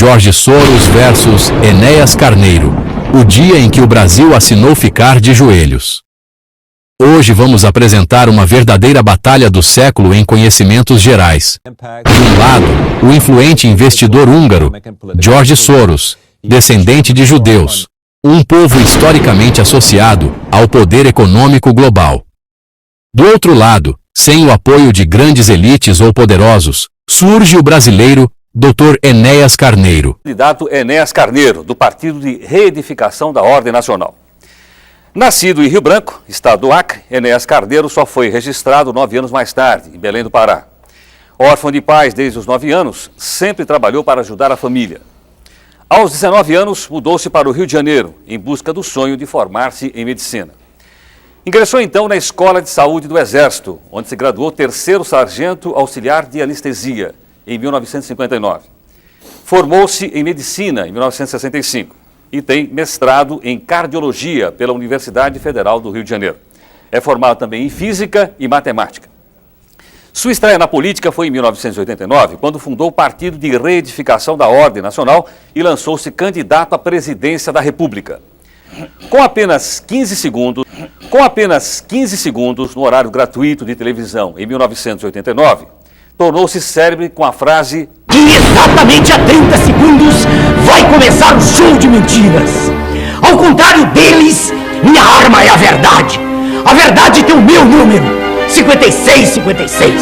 Jorge Soros versus Enéas Carneiro, o dia em que o Brasil assinou ficar de joelhos. Hoje vamos apresentar uma verdadeira batalha do século em conhecimentos gerais. De um lado, o influente investidor húngaro, Jorge Soros, descendente de judeus, um povo historicamente associado ao poder econômico global. Do outro lado, sem o apoio de grandes elites ou poderosos, surge o brasileiro Dr. Enéas Carneiro. Candidato Enéas Carneiro, do Partido de Reedificação da Ordem Nacional. Nascido em Rio Branco, estado do Acre, Enéas Carneiro só foi registrado 9 anos mais tarde, em Belém do Pará. Órfão de pais desde os 9 anos, sempre trabalhou para ajudar a família. Aos 19 anos, mudou-se para o Rio de Janeiro, em busca do sonho de formar-se em medicina. Ingressou então na Escola de Saúde do Exército, onde se graduou terceiro sargento auxiliar de anestesia, em 1959. Formou-se em medicina em 1965 e tem mestrado em cardiologia pela Universidade Federal do Rio de Janeiro. É formado também em física e matemática. Sua estreia na política foi em 1989, quando fundou o Partido de Reedificação da Ordem Nacional e lançou-se candidato à presidência da República. Com apenas 15 segundos no horário gratuito de televisão em 1989, tornou-se célebre com a frase: "E exatamente há 30 segundos vai começar o show de mentiras. Ao contrário deles, minha arma é a verdade. A verdade tem o meu número, 5656.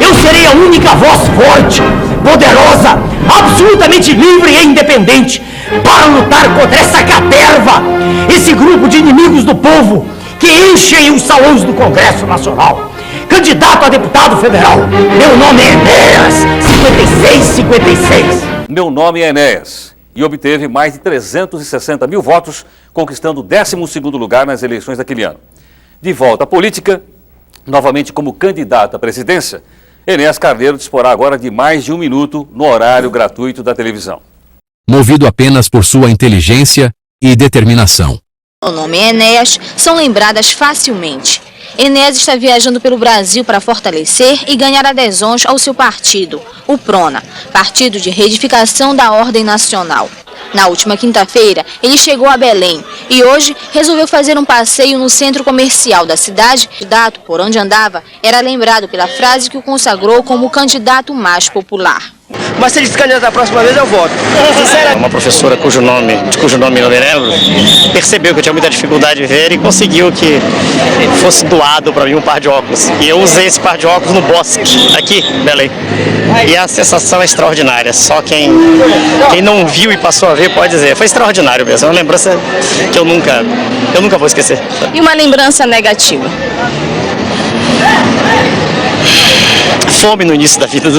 Eu serei a única voz forte, poderosa, absolutamente livre e independente para lutar contra essa caterva, esse grupo de inimigos do povo que enchem os salões do Congresso Nacional. Candidato a deputado federal, meu nome é Enéas, 5656. Meu nome é Enéas e obteve mais de 360 mil votos, conquistando o 12º lugar nas eleições daquele ano. De volta à política, novamente como candidato à presidência, Enéas Carneiro disporá agora de mais de 1 minuto no horário gratuito da televisão. Movido apenas por sua inteligência e determinação. O nome e Enéas são lembradas facilmente. Enéas está viajando pelo Brasil para fortalecer e ganhar adesões ao seu partido, o PRONA, Partido de Reedificação da Ordem Nacional. Na última quinta-feira, ele chegou a Belém e hoje resolveu fazer um passeio no centro comercial da cidade. O candidato, por onde andava, era lembrado pela frase que o consagrou como o candidato mais popular. Mas se ele se candidatar a próxima vez, eu voto. Uma professora cujo nome não me lembro, percebeu que eu tinha muita dificuldade de ver e conseguiu que fosse doado para mim um par de óculos. E eu usei esse par de óculos no bosque, aqui, Belém. E a sensação é extraordinária. Só quem não viu e passou a ver pode dizer. Foi extraordinário mesmo. É uma lembrança que eu nunca vou esquecer. E uma lembrança negativa? Fome no início da vida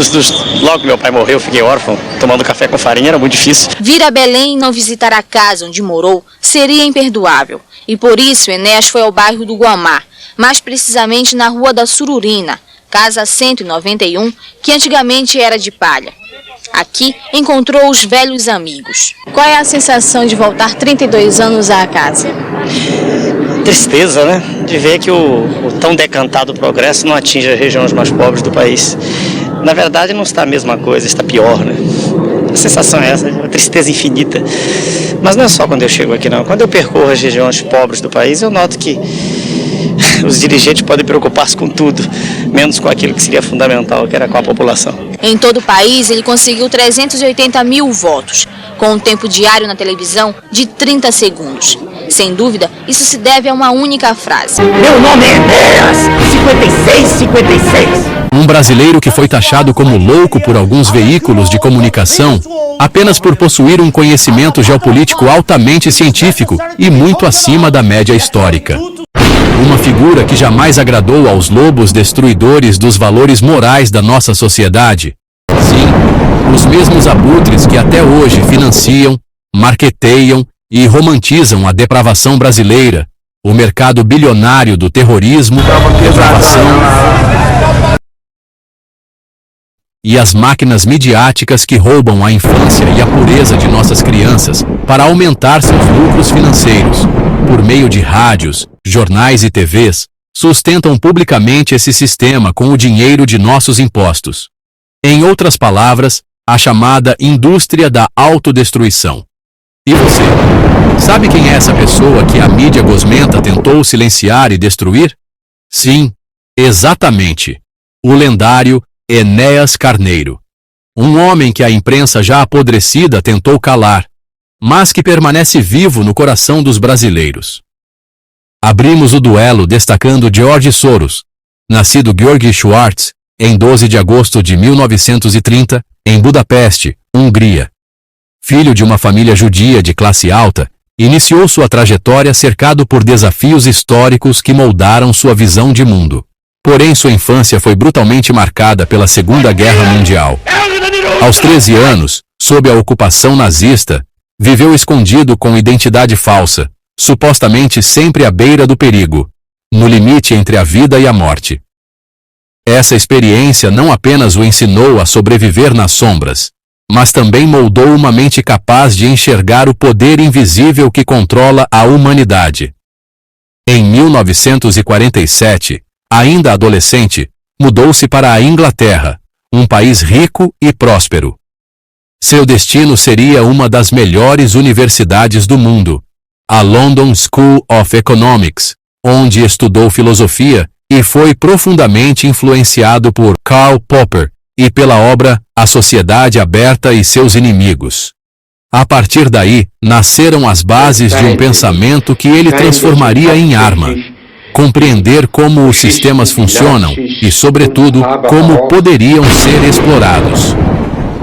logo que meu pai morreu, eu fiquei órfão, tomando café com farinha, era muito difícil. Vir a Belém e não visitar a casa onde morou seria imperdoável. E por isso Enéas foi ao bairro do Guamá, mais precisamente na Rua da Sururina, casa 191, que antigamente era de palha. Aqui encontrou os velhos amigos. Qual é a sensação de voltar 32 anos à casa? Tristeza, né? De ver que o tão decantado progresso não atinge as regiões mais pobres do país. Na verdade, não está a mesma coisa, está pior, né? A sensação é essa, uma tristeza infinita. Mas não é só quando eu chego aqui, não. Quando eu percorro as regiões pobres do país, eu noto que os dirigentes podem preocupar-se com tudo, menos com aquilo que seria fundamental, que era com a população. Em todo o país, ele conseguiu 380 mil votos, com um tempo diário na televisão de 30 segundos. Sem dúvida, isso se deve a uma única frase. Meu nome é Enéas, 5656. Um brasileiro que foi taxado como louco por alguns veículos de comunicação apenas por possuir um conhecimento geopolítico altamente científico e muito acima da média histórica. Uma figura que jamais agradou aos lobos destruidores dos valores morais da nossa sociedade. Sim, os mesmos abutres que até hoje financiam, marqueteiam e romantizam a depravação brasileira, o mercado bilionário do terrorismo, depravação e as máquinas midiáticas que roubam a infância e a pureza de nossas crianças para aumentar seus lucros financeiros, por meio de rádios, jornais e TVs, sustentam publicamente esse sistema com o dinheiro de nossos impostos. Em outras palavras, a chamada indústria da autodestruição. E você? Sabe quem é essa pessoa que a mídia gosmenta tentou silenciar e destruir? Sim, exatamente. O lendário Enéas Carneiro. Um homem que a imprensa já apodrecida tentou calar, mas que permanece vivo no coração dos brasileiros. Abrimos o duelo destacando George Soros, nascido Georgi Schwartz, em 12 de agosto de 1930, em Budapeste, Hungria. Filho de uma família judia de classe alta, iniciou sua trajetória cercado por desafios históricos que moldaram sua visão de mundo. Porém, sua infância foi brutalmente marcada pela Segunda Guerra Mundial. Aos 13 anos, sob a ocupação nazista, viveu escondido com identidade falsa, supostamente sempre à beira do perigo, no limite entre a vida e a morte. Essa experiência não apenas o ensinou a sobreviver nas sombras, mas também moldou uma mente capaz de enxergar o poder invisível que controla a humanidade. Em 1947, ainda adolescente, mudou-se para a Inglaterra, um país rico e próspero. Seu destino seria uma das melhores universidades do mundo, a London School of Economics, onde estudou filosofia e foi profundamente influenciado por Karl Popper e pela obra A Sociedade Aberta e Seus Inimigos. A partir daí, nasceram as bases de um pensamento que ele transformaria em arma. Compreender como os sistemas funcionam e, sobretudo, como poderiam ser explorados.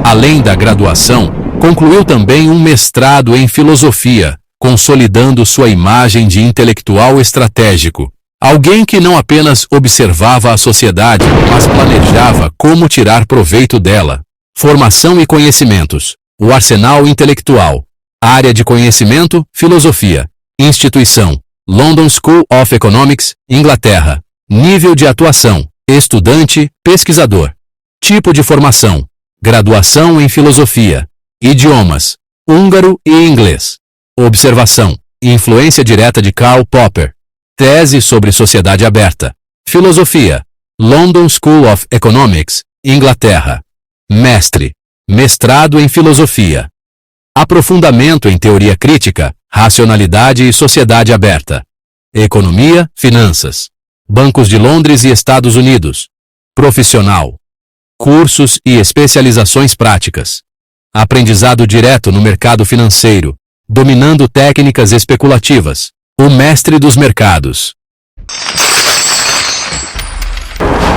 Além da graduação, concluiu também um mestrado em filosofia, consolidando sua imagem de intelectual estratégico. Alguém que não apenas observava a sociedade, mas planejava como tirar proveito dela. Formação e conhecimentos. O arsenal intelectual. Área de conhecimento, filosofia. Instituição. London School of Economics, Inglaterra. Nível de atuação. Estudante, pesquisador. Tipo de formação. Graduação em filosofia. Idiomas. Húngaro e inglês. Observação. Influência direta de Karl Popper. Tese sobre sociedade aberta. Filosofia. London School of Economics, Inglaterra. Mestre. Mestrado em filosofia. Aprofundamento em teoria crítica, racionalidade e sociedade aberta. Economia, finanças. Bancos de Londres e Estados Unidos. Profissional. Cursos e especializações práticas. Aprendizado direto no mercado financeiro, dominando técnicas especulativas. O mestre dos mercados.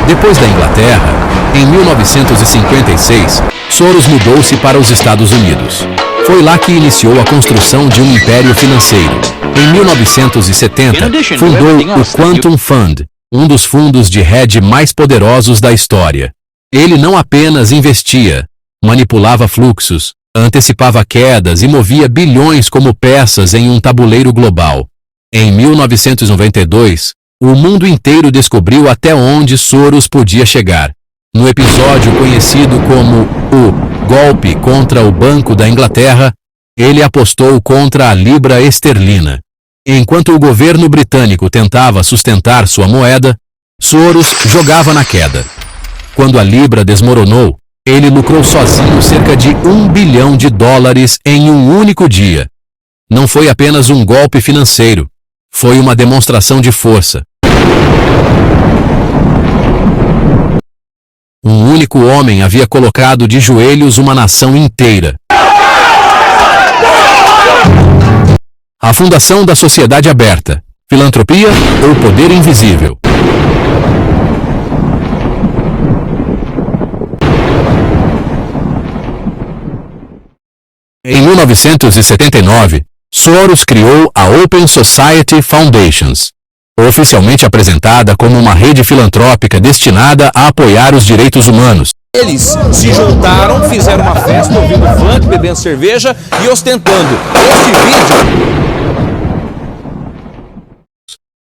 Depois da Inglaterra, em 1956, Soros mudou-se para os Estados Unidos. Foi lá que iniciou a construção de um império financeiro. Em 1970, fundou o Quantum Fund, um dos fundos de hedge mais poderosos da história. Ele não apenas investia, manipulava fluxos, antecipava quedas e movia bilhões como peças em um tabuleiro global. Em 1992, o mundo inteiro descobriu até onde Soros podia chegar. No episódio conhecido como o golpe contra o Banco da Inglaterra, ele apostou contra a libra esterlina. Enquanto o governo britânico tentava sustentar sua moeda, Soros jogava na queda. Quando a libra desmoronou, ele lucrou sozinho cerca de $1 bilhão em um único dia. Não foi apenas um golpe financeiro. Foi uma demonstração de força. Um único homem havia colocado de joelhos uma nação inteira. A fundação da sociedade aberta. Filantropia ou poder invisível. Em 1979, Soros criou a Open Society Foundations, oficialmente apresentada como uma rede filantrópica destinada a apoiar os direitos humanos. Eles se juntaram, fizeram uma festa, ouvindo funk, bebendo cerveja e ostentando. Este vídeo...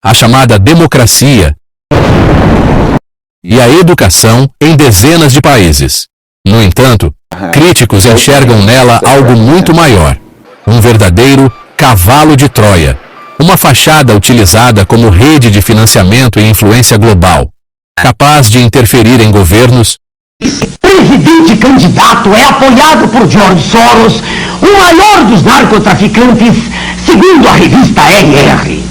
A chamada democracia e a educação em dezenas de países. No entanto, críticos enxergam nela algo muito maior. Um verdadeiro cavalo de Troia. Uma fachada utilizada como rede de financiamento e influência global. Capaz de interferir em governos, Presidente candidato é apoiado por George Soros, o maior dos narcotraficantes, segundo a revista RR.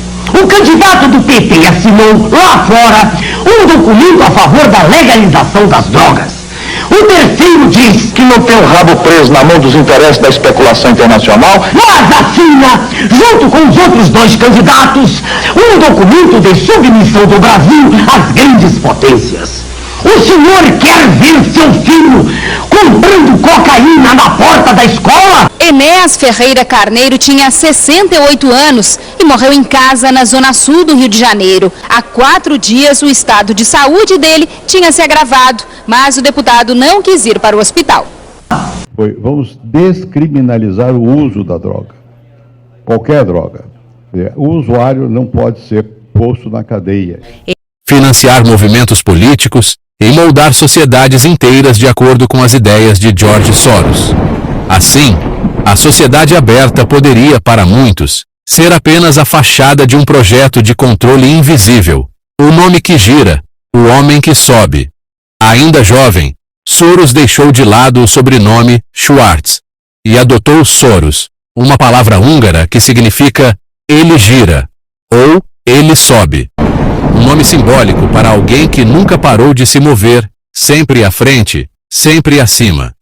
O candidato do PT assinou lá fora um documento a favor da legalização das drogas. O terceiro diz que não tem o rabo preso na mão dos interesses da especulação internacional, mas assina, junto com os outros dois candidatos, um documento de submissão do Brasil às grandes potências. O senhor quer ver seu filho comprando cocaína na porta da escola? Enéas Ferreira Carneiro tinha 68 anos e morreu em casa na zona sul do Rio de Janeiro. Há 4 dias o estado de saúde dele tinha se agravado, mas o deputado não quis ir para o hospital. Vamos descriminalizar o uso da droga, qualquer droga. O usuário não pode ser posto na cadeia. Financiar movimentos políticos e moldar sociedades inteiras de acordo com as ideias de George Soros. Assim, a sociedade aberta poderia, para muitos, ser apenas a fachada de um projeto de controle invisível, o nome que gira, o homem que sobe. Ainda jovem, Soros deixou de lado o sobrenome Schwartz e adotou Soros, uma palavra húngara que significa ele gira ou ele sobe. Um nome simbólico para alguém que nunca parou de se mover, sempre à frente, sempre acima.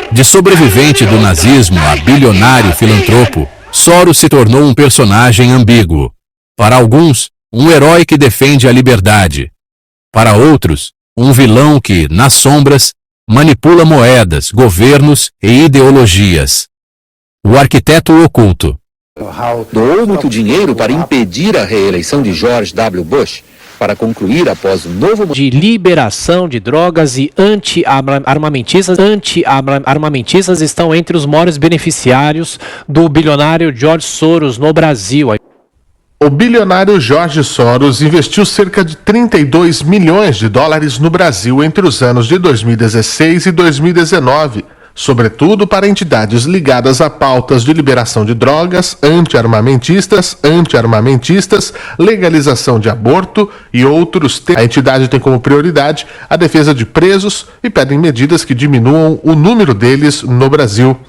De sobrevivente do nazismo a bilionário filantropo, Soros se tornou um personagem ambíguo. Para alguns, um herói que defende a liberdade. Para outros, um vilão que, nas sombras, manipula moedas, governos e ideologias. O arquiteto oculto. Doou muito dinheiro para impedir a reeleição de George W. Bush, para concluir após o novo... de liberação de drogas e anti-armamentistas estão entre os maiores beneficiários do bilionário George Soros no Brasil. O bilionário George Soros investiu cerca de 32 milhões de dólares no Brasil entre os anos de 2016 e 2019, sobretudo para entidades ligadas a pautas de liberação de drogas, anti-armamentistas, legalização de aborto e outros temas. A entidade tem como prioridade a defesa de presos e pedem medidas que diminuam o número deles no Brasil.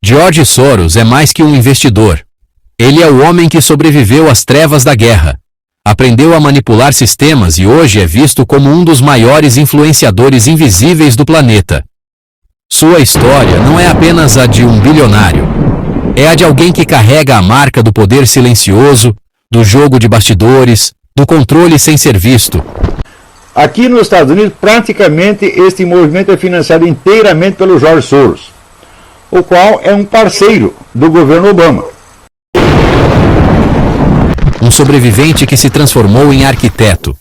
George Soros é mais que um investidor. Ele é o homem que sobreviveu às trevas da guerra. Aprendeu a manipular sistemas e hoje é visto como um dos maiores influenciadores invisíveis do planeta. Sua história não é apenas a de um bilionário. É a de alguém que carrega a marca do poder silencioso, do jogo de bastidores, do controle sem ser visto. Aqui nos Estados Unidos, praticamente este movimento é financiado inteiramente pelo George Soros, o qual é um parceiro do governo Obama. Um sobrevivente que se transformou em arquiteto.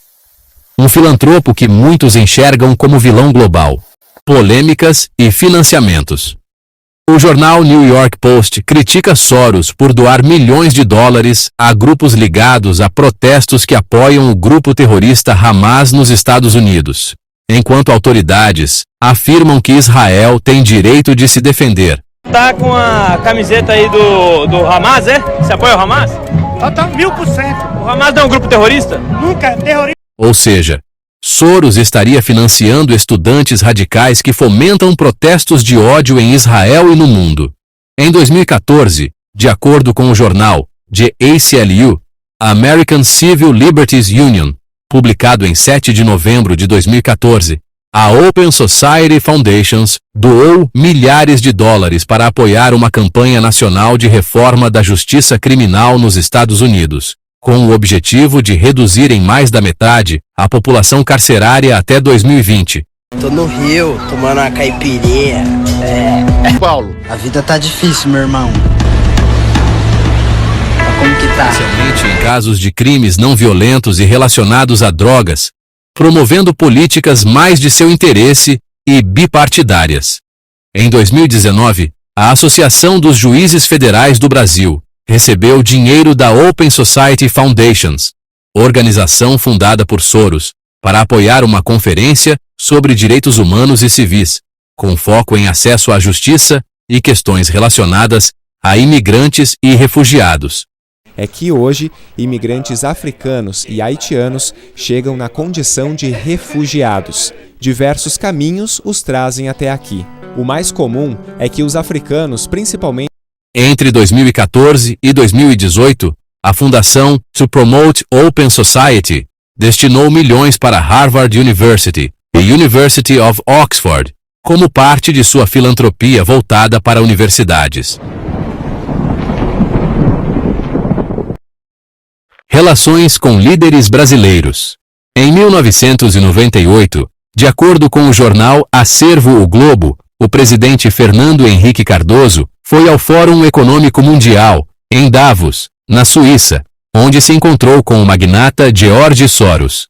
Um filantropo que muitos enxergam como vilão global. Polêmicas e financiamentos. O jornal New York Post critica Soros por doar milhões de dólares a grupos ligados a protestos que apoiam o grupo terrorista Hamas nos Estados Unidos, enquanto autoridades afirmam que Israel tem direito de se defender. Tá com a camiseta aí do Hamas, é? Você apoia o Hamas? Tá 1000%. O Hamas não é um grupo terrorista? Nunca é terrorista. Ou seja, Soros estaria financiando estudantes radicais que fomentam protestos de ódio em Israel e no mundo. Em 2014, de acordo com o jornal The ACLU, American Civil Liberties Union, publicado em 7 de novembro de 2014, a Open Society Foundations doou milhares de dólares para apoiar uma campanha nacional de reforma da justiça criminal nos Estados Unidos, com o objetivo de reduzir em mais da metade a população carcerária até 2020. Tô no Rio, tomando uma caipirinha. Paulo, a vida tá difícil, meu irmão. Como que tá? Especialmente em casos de crimes não violentos e relacionados a drogas, promovendo políticas mais de seu interesse e bipartidárias. Em 2019, a Associação dos Juízes Federais do Brasil recebeu dinheiro da Open Society Foundations, organização fundada por Soros, para apoiar uma conferência sobre direitos humanos e civis, com foco em acesso à justiça e questões relacionadas a imigrantes e refugiados. é que hoje imigrantes africanos e haitianos chegam na condição de refugiados. Diversos caminhos os trazem até aqui. O mais comum é que os africanos, principalmente... Entre 2014 e 2018, a Fundação To Promote Open Society destinou milhões para Harvard University e University of Oxford, como parte de sua filantropia voltada para universidades. Relações com líderes brasileiros. Em 1998, de acordo com o jornal Acervo O Globo, o presidente Fernando Henrique Cardoso foi ao Fórum Econômico Mundial, em Davos, na Suíça, onde se encontrou com o magnata George Soros.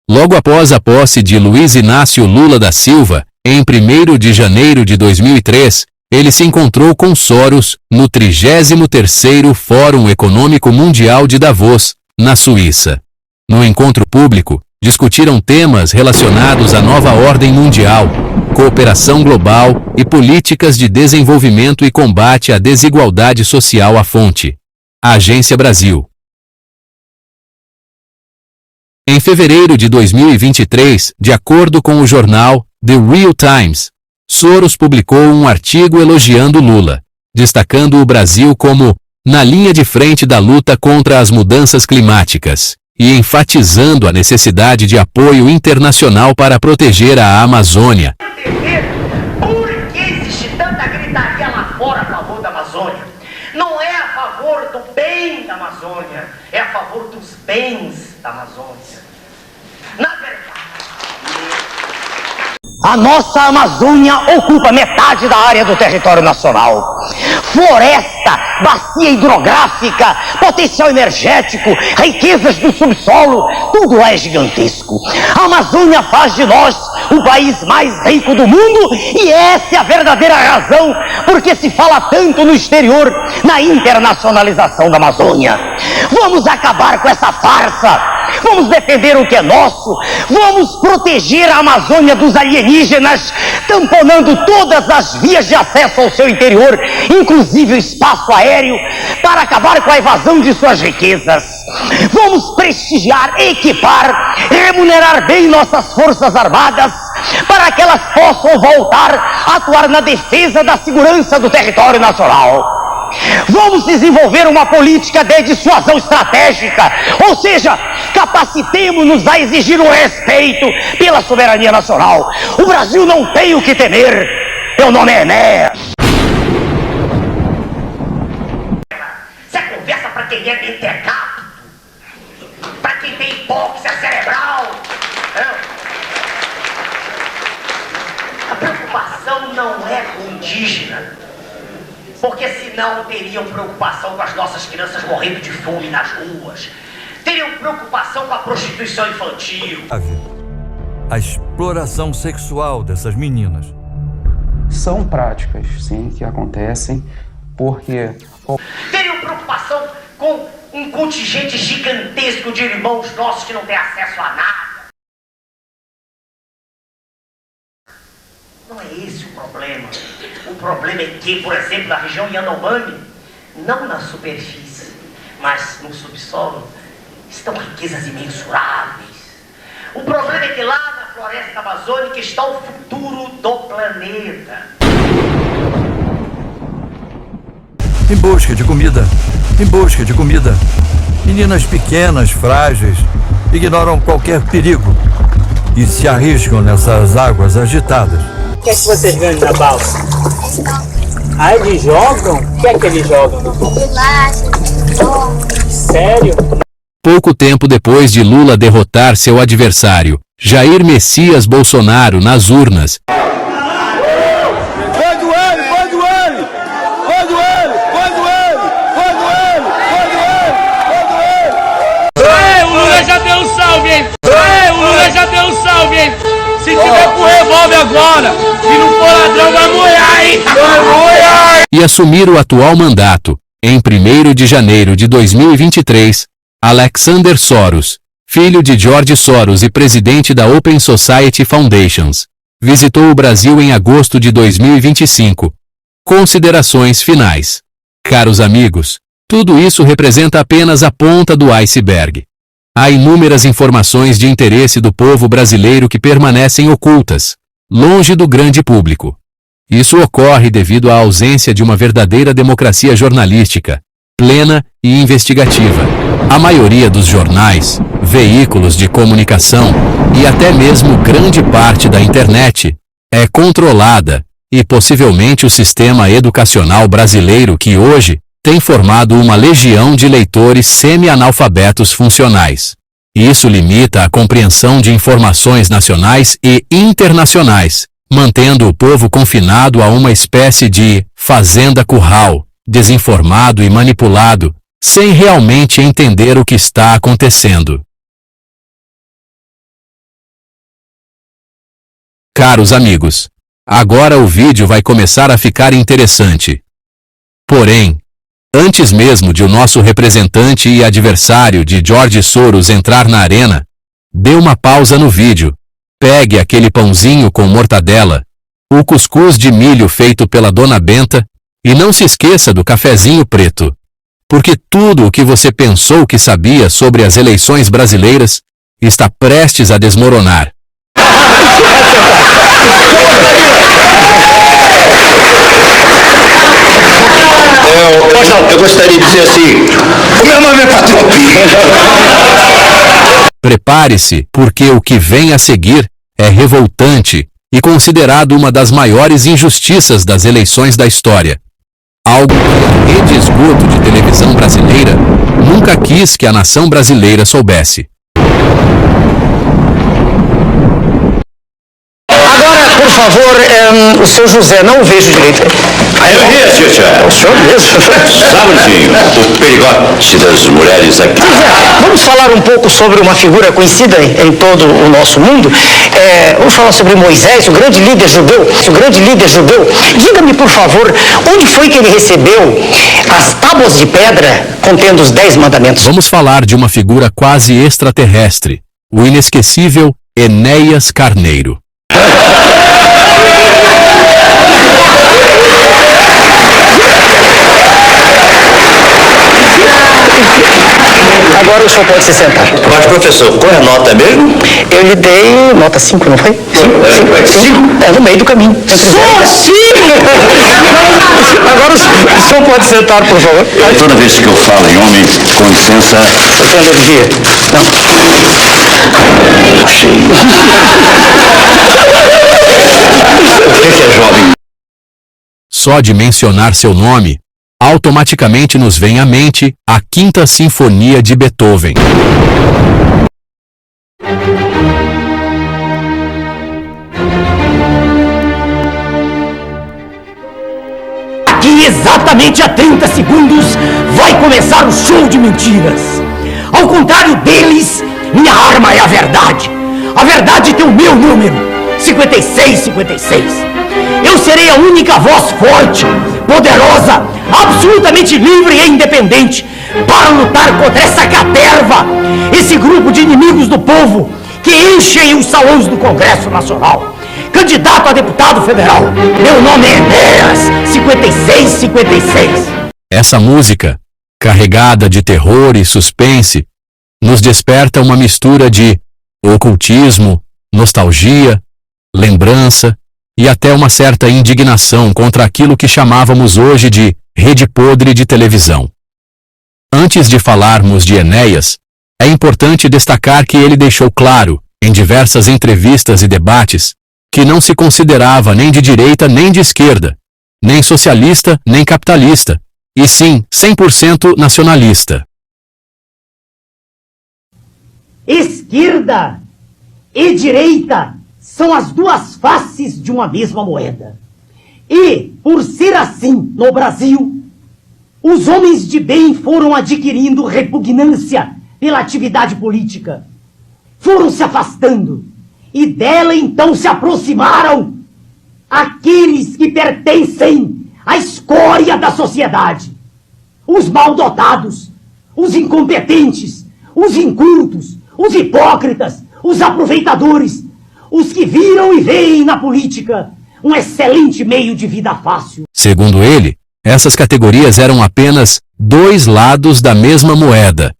Logo após a posse de Luiz Inácio Lula da Silva, em 1º de janeiro de 2003, ele se encontrou com Soros no 33º Fórum Econômico Mundial de Davos, na Suíça. No encontro público, discutiram temas relacionados à nova ordem mundial, cooperação global e políticas de desenvolvimento e combate à desigualdade social. A fonte: Agência Brasil. Em fevereiro de 2023, de acordo com o jornal The Real Times, Soros publicou um artigo elogiando Lula, destacando o Brasil como na linha de frente da luta contra as mudanças climáticas e enfatizando a necessidade de apoio internacional para proteger a Amazônia. Por que existe tanta gritaria lá fora a favor da Amazônia? Não é a favor do bem da Amazônia, é a favor dos bens da Amazônia. Na verdade, a nossa Amazônia ocupa metade da área do território nacional. Floresta, bacia hidrográfica, potencial energético, riquezas do subsolo, tudo lá é gigantesco. A Amazônia faz de nós o país mais rico do mundo e essa é a verdadeira razão porque se fala tanto no exterior na internacionalização da Amazônia. Vamos acabar com essa farsa. Vamos defender o que é nosso, vamos proteger a Amazônia dos alienígenas, tamponando todas as vias de acesso ao seu interior, inclusive o espaço aéreo, para acabar com a evasão de suas riquezas. Vamos prestigiar, equipar, remunerar bem nossas forças armadas, para que elas possam voltar a atuar na defesa da segurança do território nacional. Vamos desenvolver uma política de dissuasão estratégica, ou seja, capacitemos-nos a exigir o respeito pela soberania nacional. O Brasil não tem o que temer. Meu nome é Enéas. Isso é conversa para quem é mentecapto, para quem tem hipóxia cerebral. A preocupação não é com o indígena, porque senão teriam preocupação com as nossas crianças morrendo de fome nas ruas, teriam preocupação com a prostituição infantil. A exploração sexual dessas meninas. São práticas, sim, que acontecem, porque... Teriam preocupação com um contingente gigantesco de irmãos nossos que não têm acesso a nada. Não é esse o problema. O problema é que, por exemplo, na região Yanomami, não na superfície, mas no subsolo, estão riquezas imensuráveis. O problema é que lá na floresta amazônica está o futuro do planeta. Em busca de comida, em busca de comida. Meninas pequenas, frágeis, ignoram qualquer perigo e se arriscam nessas águas agitadas. O que é que vocês ganham na balsa? Ah, eles jogam? O que é que eles jogam? Sério? Pouco tempo depois de Lula derrotar seu adversário, Jair Messias Bolsonaro, nas urnas, O Lula já deu um salve, hein? O Lula já deu um salve, hein? Se tiver com revólver agora, se não for ladrão, vai moer, hein? Vai moer! E assumir o atual mandato, em 1º de janeiro de 2023, Alexander Soros, filho de George Soros e presidente da Open Society Foundations, visitou o Brasil em agosto de 2025. Considerações finais. Caros amigos, Tudo isso representa apenas a ponta do iceberg. Há inúmeras informações de interesse do povo brasileiro que permanecem ocultas, longe do grande público. Isso ocorre devido à ausência de uma verdadeira democracia jornalística, plena e investigativa. A maioria dos jornais, veículos de comunicação e até mesmo grande parte da internet é controlada, e possivelmente o sistema educacional brasileiro que hoje tem formado uma legião de leitores semi-analfabetos funcionais. Isso limita a compreensão de informações nacionais e internacionais, mantendo o povo confinado a uma espécie de fazenda curral, desinformado e manipulado, sem realmente entender o que está acontecendo. Caros amigos, agora o vídeo vai começar a ficar interessante. Porém, antes mesmo de o nosso representante e adversário de George Soros entrar na arena, dê uma pausa no vídeo, pegue aquele pãozinho com mortadela, o cuscuz de milho feito pela Dona Benta, e não se esqueça do cafezinho preto. Porque tudo o que você pensou que sabia sobre as eleições brasileiras está prestes a desmoronar. Eu gostaria de dizer assim, o meu nome é Patrão. Prepare-se, porque o que vem a seguir é revoltante e considerado uma das maiores injustiças das eleições da história. Algo que a rede esgoto de televisão brasileira nunca quis que a nação brasileira soubesse. Agora, por favor, o seu José, não o vejo direito. Eu vi, Tchê. É o senhor mesmo. Sabadinho, o perigote das mulheres aqui. Vamos falar um pouco sobre uma figura conhecida em todo o nosso mundo. Vamos falar sobre Moisés, o grande líder judeu. Diga-me, por favor, onde foi que ele recebeu as tábuas de pedra contendo os 10 mandamentos? Vamos falar de uma figura quase extraterrestre, o inesquecível Enéas Carneiro. Agora o senhor pode se sentar. Mas, professor, qual é a nota mesmo? Eu lhe dei nota 5, não foi? 5? É, no meio do caminho. Só 5? Agora o senhor pode sentar, por favor. Toda vez que eu falo em homem, com licença... Eu tenho alergia. Não. O que é jovem? Só de mencionar seu nome, automaticamente nos vem à mente a Quinta Sinfonia de Beethoven. Aqui, exatamente há 30 segundos, vai começar o show de mentiras. Ao contrário deles, minha arma é a verdade. A verdade tem o meu número, 5656. Eu serei a única voz forte, poderosa, absolutamente livre e independente para lutar contra essa caterva, esse grupo de inimigos do povo que enchem os salões do Congresso Nacional. Candidato a deputado federal, meu nome é Enéas 5656. Essa música, carregada de terror e suspense, nos desperta uma mistura de ocultismo, nostalgia, lembrança e até uma certa indignação contra aquilo que chamávamos hoje de rede podre de televisão. Antes de falarmos de Enéas, é importante destacar que ele deixou claro, em diversas entrevistas e debates, que não se considerava nem de direita nem de esquerda, nem socialista nem capitalista, e sim 100% nacionalista. Esquerda e direita são as duas faces de uma mesma moeda. E, por ser assim no Brasil, os homens de bem foram adquirindo repugnância pela atividade política. Foram se afastando, e dela então se aproximaram aqueles que pertencem à escória da sociedade. Os mal-dotados, os incompetentes, os incultos, os hipócritas, os aproveitadores, os que viram e veem na política um excelente meio de vida fácil. Segundo ele, essas categorias eram apenas dois lados da mesma moeda,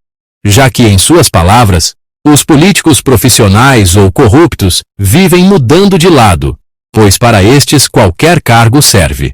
já que, em suas palavras, os políticos profissionais ou corruptos vivem mudando de lado, pois para estes qualquer cargo serve.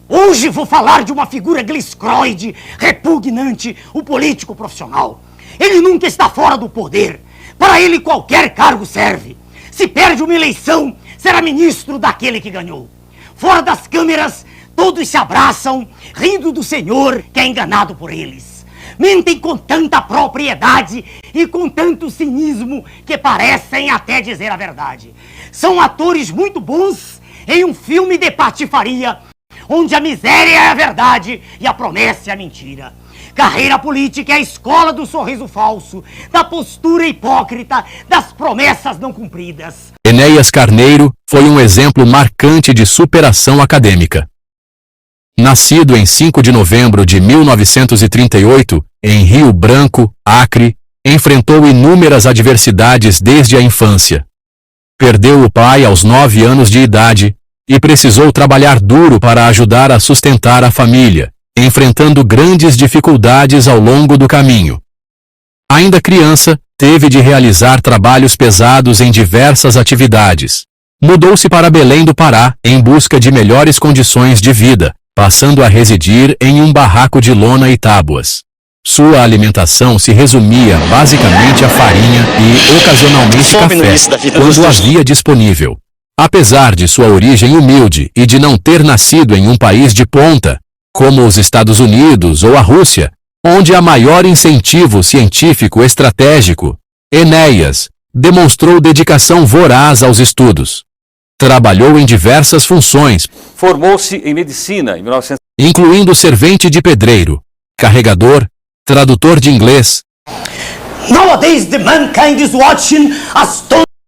Hoje vou falar de uma figura gliscroide, repugnante, o político profissional. Ele nunca está fora do poder. Para ele qualquer cargo serve. Se perde uma eleição, será ministro daquele que ganhou. Fora das câmeras, todos se abraçam, rindo do senhor que é enganado por eles. Mentem com tanta propriedade e com tanto cinismo que parecem até dizer a verdade. São atores muito bons em um filme de patifaria, onde a miséria é a verdade e a promessa é a mentira. Carreira política é a escola do sorriso falso, da postura hipócrita, das promessas não cumpridas. Enéas Carneiro foi um exemplo marcante de superação acadêmica. Nascido em 5 de novembro de 1938, em Rio Branco, Acre, enfrentou inúmeras adversidades desde a infância. Perdeu o pai aos 9 anos de idade e precisou trabalhar duro para ajudar a sustentar a família, enfrentando grandes dificuldades ao longo do caminho. Ainda criança, teve de realizar trabalhos pesados em diversas atividades. Mudou-se para Belém do Pará em busca de melhores condições de vida, passando a residir em um barraco de lona e tábuas. Sua alimentação se resumia basicamente a farinha e, ocasionalmente, café, quando havia disponível. Apesar de sua origem humilde e de não ter nascido em um país de ponta, como os Estados Unidos ou a Rússia, onde há maior incentivo científico estratégico, Enéas demonstrou dedicação voraz aos estudos. Trabalhou em diversas funções. Formou-se em medicina em 1900, incluindo servente de pedreiro, carregador, tradutor de inglês, Nowadays the mankind is watching as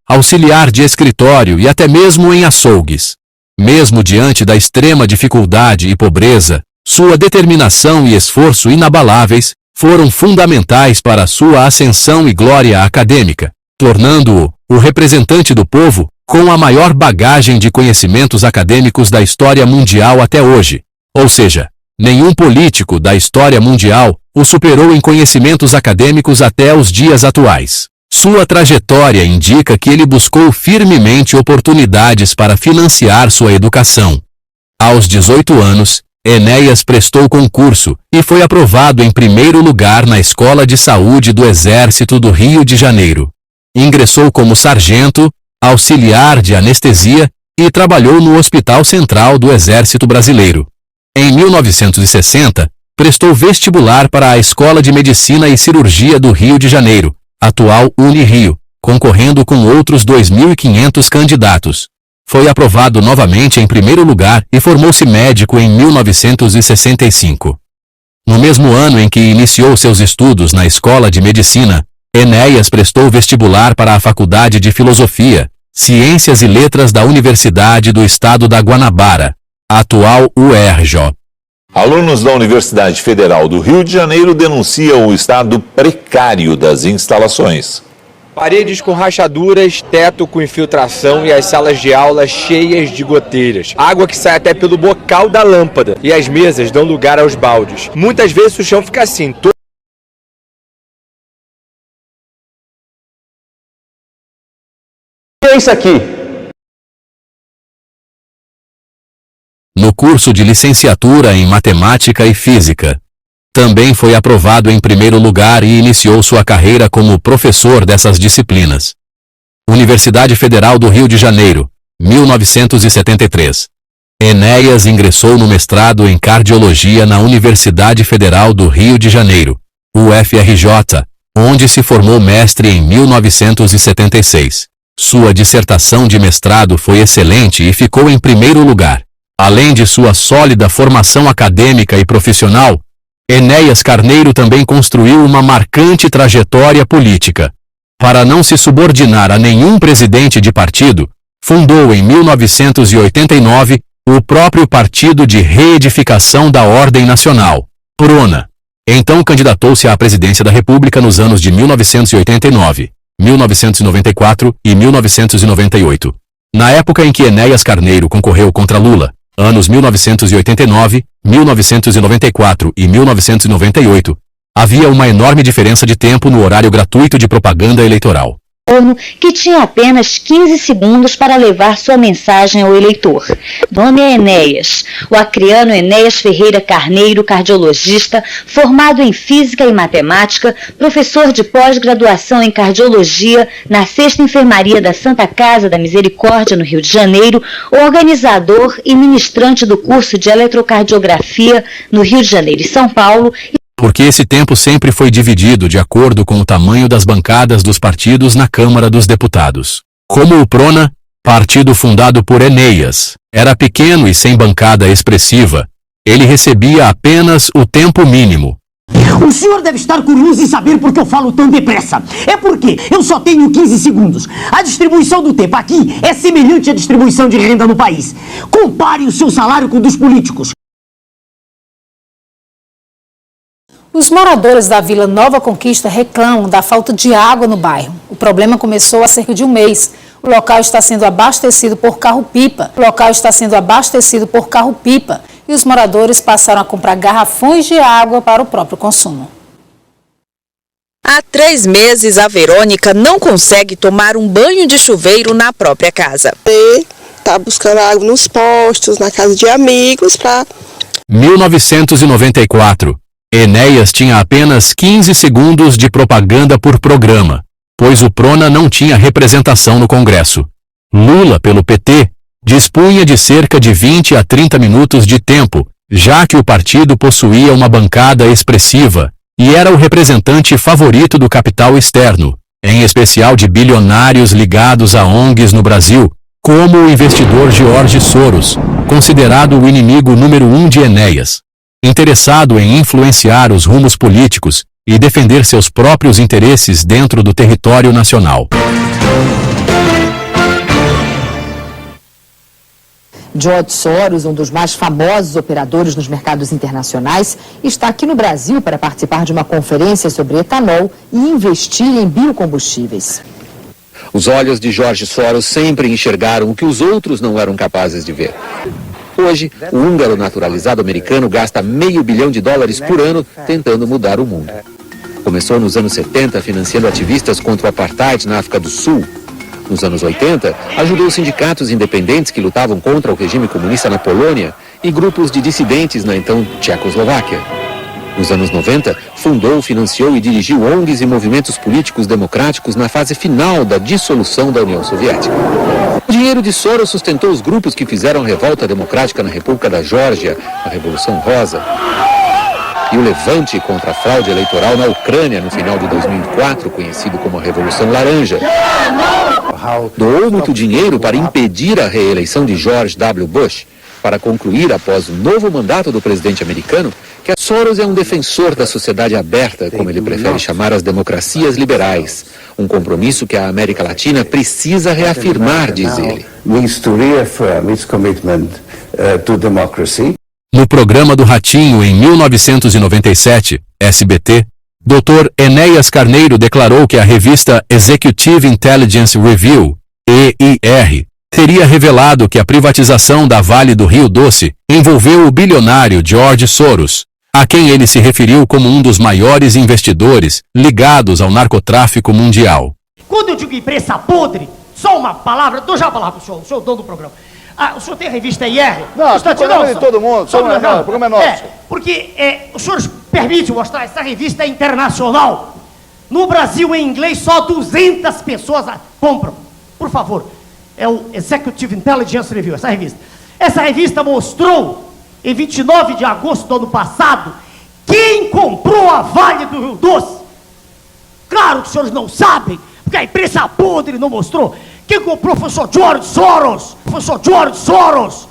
auxiliar de escritório e até mesmo em açougues. Mesmo diante da extrema dificuldade e pobreza, sua determinação e esforço inabaláveis foram fundamentais para sua ascensão e glória acadêmica, tornando-o o representante do povo com a maior bagagem de conhecimentos acadêmicos da história mundial até hoje. Ou seja, nenhum político da história mundial o superou em conhecimentos acadêmicos até os dias atuais. Sua trajetória indica que ele buscou firmemente oportunidades para financiar sua educação. Aos 18 anos, Enéas prestou concurso e foi aprovado em primeiro lugar na Escola de Saúde do Exército do Rio de Janeiro. Ingressou como sargento, auxiliar de anestesia e trabalhou no Hospital Central do Exército Brasileiro. Em 1960, prestou vestibular para a Escola de Medicina e Cirurgia do Rio de Janeiro, atual Unirio, concorrendo com outros 2.500 candidatos. Foi aprovado novamente em primeiro lugar e formou-se médico em 1965. No mesmo ano em que iniciou seus estudos na Escola de Medicina, Enéas prestou vestibular para a Faculdade de Filosofia, Ciências e Letras da Universidade do Estado da Guanabara, atual UERJ. Alunos da Universidade Federal do Rio de Janeiro denunciam o estado precário das instalações. Paredes com rachaduras, teto com infiltração e as salas de aula cheias de goteiras. Água que sai até pelo bocal da lâmpada e as mesas dão lugar aos baldes. Muitas vezes o chão fica assim. O que é isso aqui? No curso de licenciatura em Matemática e Física. Também foi aprovado em primeiro lugar e iniciou sua carreira como professor dessas disciplinas. Universidade Federal do Rio de Janeiro, 1973. Enéas ingressou no mestrado em Cardiologia na Universidade Federal do Rio de Janeiro, UFRJ, onde se formou mestre em 1976. Sua dissertação de mestrado foi excelente e ficou em primeiro lugar. Além de sua sólida formação acadêmica e profissional, Enéas Carneiro também construiu uma marcante trajetória política. Para não se subordinar a nenhum presidente de partido, fundou em 1989 o próprio Partido de Reedificação da Ordem Nacional, PRONA. Então candidatou-se à presidência da República nos anos de 1989, 1994 e 1998. Na época em que Enéas Carneiro concorreu contra Lula, anos 1989, 1994 e 1998, havia uma enorme diferença de tempo no horário gratuito de propaganda eleitoral. Que tinha apenas 15 segundos para levar sua mensagem ao eleitor. O nome é Enéas, o acreano Enéas Ferreira Carneiro, cardiologista, formado em Física e Matemática, professor de pós-graduação em Cardiologia na 6ª Enfermaria da Santa Casa da Misericórdia, no Rio de Janeiro, organizador e ministrante do curso de Eletrocardiografia no Rio de Janeiro e São Paulo. Porque esse tempo sempre foi dividido de acordo com o tamanho das bancadas dos partidos na Câmara dos Deputados. Como o PRONA, partido fundado por Enéas, era pequeno e sem bancada expressiva, ele recebia apenas o tempo mínimo. O senhor deve estar curioso em saber por que eu falo tão depressa. É porque eu só tenho 15 segundos. A distribuição do tempo aqui é semelhante à distribuição de renda no país. Compare o seu salário com o dos políticos. Os moradores da Vila Nova Conquista reclamam da falta de água no bairro. O problema começou há cerca de um mês. O local está sendo abastecido por carro-pipa. E os moradores passaram a comprar garrafões de água para o próprio consumo. Há 3 meses, a Verônica não consegue tomar um banho de chuveiro na própria casa. Está buscando água nos postos, na casa de amigos para... 1994. Enéas tinha apenas 15 segundos de propaganda por programa, pois o PRONA não tinha representação no Congresso. Lula, pelo PT, dispunha de cerca de 20 a 30 minutos de tempo, já que o partido possuía uma bancada expressiva e era o representante favorito do capital externo, em especial de bilionários ligados a ONGs no Brasil, como o investidor George Soros, considerado o inimigo número 1 de Enéas. Interessado em influenciar os rumos políticos e defender seus próprios interesses dentro do território nacional. George Soros, um dos mais famosos operadores nos mercados internacionais, está aqui no Brasil para participar de uma conferência sobre etanol e investir em biocombustíveis. Os olhos de George Soros sempre enxergaram o que os outros não eram capazes de ver. Hoje, o húngaro naturalizado americano gasta $500 bilhão por ano tentando mudar o mundo. Começou nos anos 70 financiando ativistas contra o apartheid na África do Sul. Nos anos 80, ajudou sindicatos independentes que lutavam contra o regime comunista na Polônia e grupos de dissidentes na então Tchecoslováquia. Nos anos 90, fundou, financiou e dirigiu ONGs e movimentos políticos democráticos na fase final da dissolução da União Soviética. O dinheiro de Soros sustentou os grupos que fizeram a revolta democrática na República da Geórgia, a Revolução Rosa, e o levante contra a fraude eleitoral na Ucrânia no final de 2004, conhecido como a Revolução Laranja. Doou muito dinheiro para impedir a reeleição de George W. Bush, para concluir, após o novo mandato do presidente americano, que Soros é um defensor da sociedade aberta, como ele prefere chamar as democracias liberais. Um compromisso que a América Latina precisa reafirmar, diz ele. No programa do Ratinho em 1997, SBT, Dr. Enéas Carneiro declarou que a revista Executive Intelligence Review, EIR, teria revelado que a privatização da Vale do Rio Doce envolveu o bilionário George Soros, a quem ele se referiu como um dos maiores investidores ligados ao narcotráfico mundial. Quando eu digo imprensa podre, só uma palavra, dou já a palavra para o senhor, dono do programa. O senhor tem a revista IR? Não, está tirando de todo mundo, o programa é nosso. Porque o senhor permite mostrar, essa revista é internacional. No Brasil, em inglês, só 200 pessoas compram. Por favor, é o Executive Intelligence Review, essa revista. Essa revista mostrou, em 29 de agosto do ano passado, quem comprou a Vale do Rio Doce. Claro que os senhores não sabem, porque a imprensa podre não mostrou. Quem comprou foi o professor George Soros. Professor George Soros,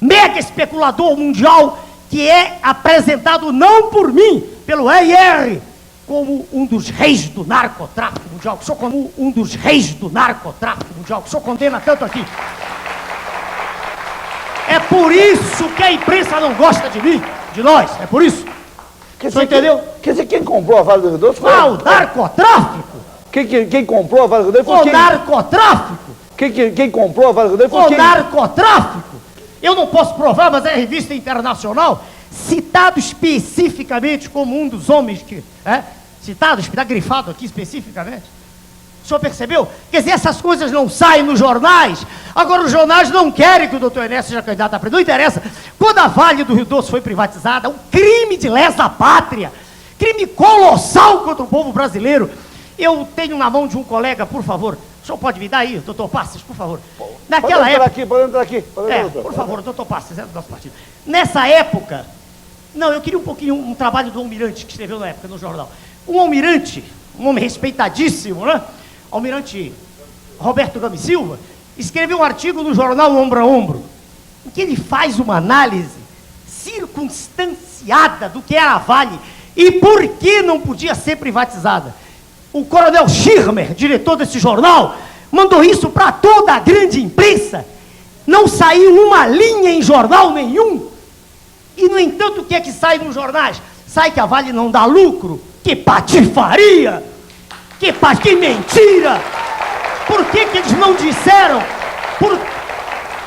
mega especulador mundial, que é apresentado não por mim, pelo EIR, como um dos reis do narcotráfico mundial, que sou como um dos reis do narcotráfico mundial, que sou condena tanto aqui. É por isso que a imprensa não gosta de mim, de nós, é por isso. Você entendeu? Quer dizer, quem comprou a Vale do Rio Doce foi... o narcotráfico! Quem comprou a Vale do Rio Doce foi quem? O narcotráfico! Quem comprou a Vale do Rio Doce foi quem? O narcotráfico! Eu não posso provar, mas é revista internacional. citado especificamente como um dos homens que... citado, está grifado aqui especificamente. O senhor percebeu? Quer dizer, essas coisas não saem nos jornais. Agora, os jornais não querem que o doutor Enéas seja candidato a presidente. Não interessa. Quando a Vale do Rio Doce foi privatizada, um crime de lesa pátria, crime colossal contra o povo brasileiro. Eu tenho na mão de um colega, por favor, o senhor pode me dar aí, doutor Passos, por favor. Naquela época... Pode entrar aqui. Por favor, doutor Passos, é do nosso partido. Nessa época... Não, eu queria um trabalho do Almirante, que escreveu na época no jornal. Um almirante, um homem respeitadíssimo, né? Almirante Roberto Gomes Silva, escreveu um artigo no jornal Ombro a Ombro, em que ele faz uma análise circunstanciada do que era a Vale e por que não podia ser privatizada. O coronel Schirmer, diretor desse jornal, mandou isso para toda a grande imprensa. Não saiu uma linha em jornal nenhum. E, no entanto, o que é que sai nos jornais? Sai que a Vale não dá lucro. Que patifaria! Que mentira! Por que eles não disseram?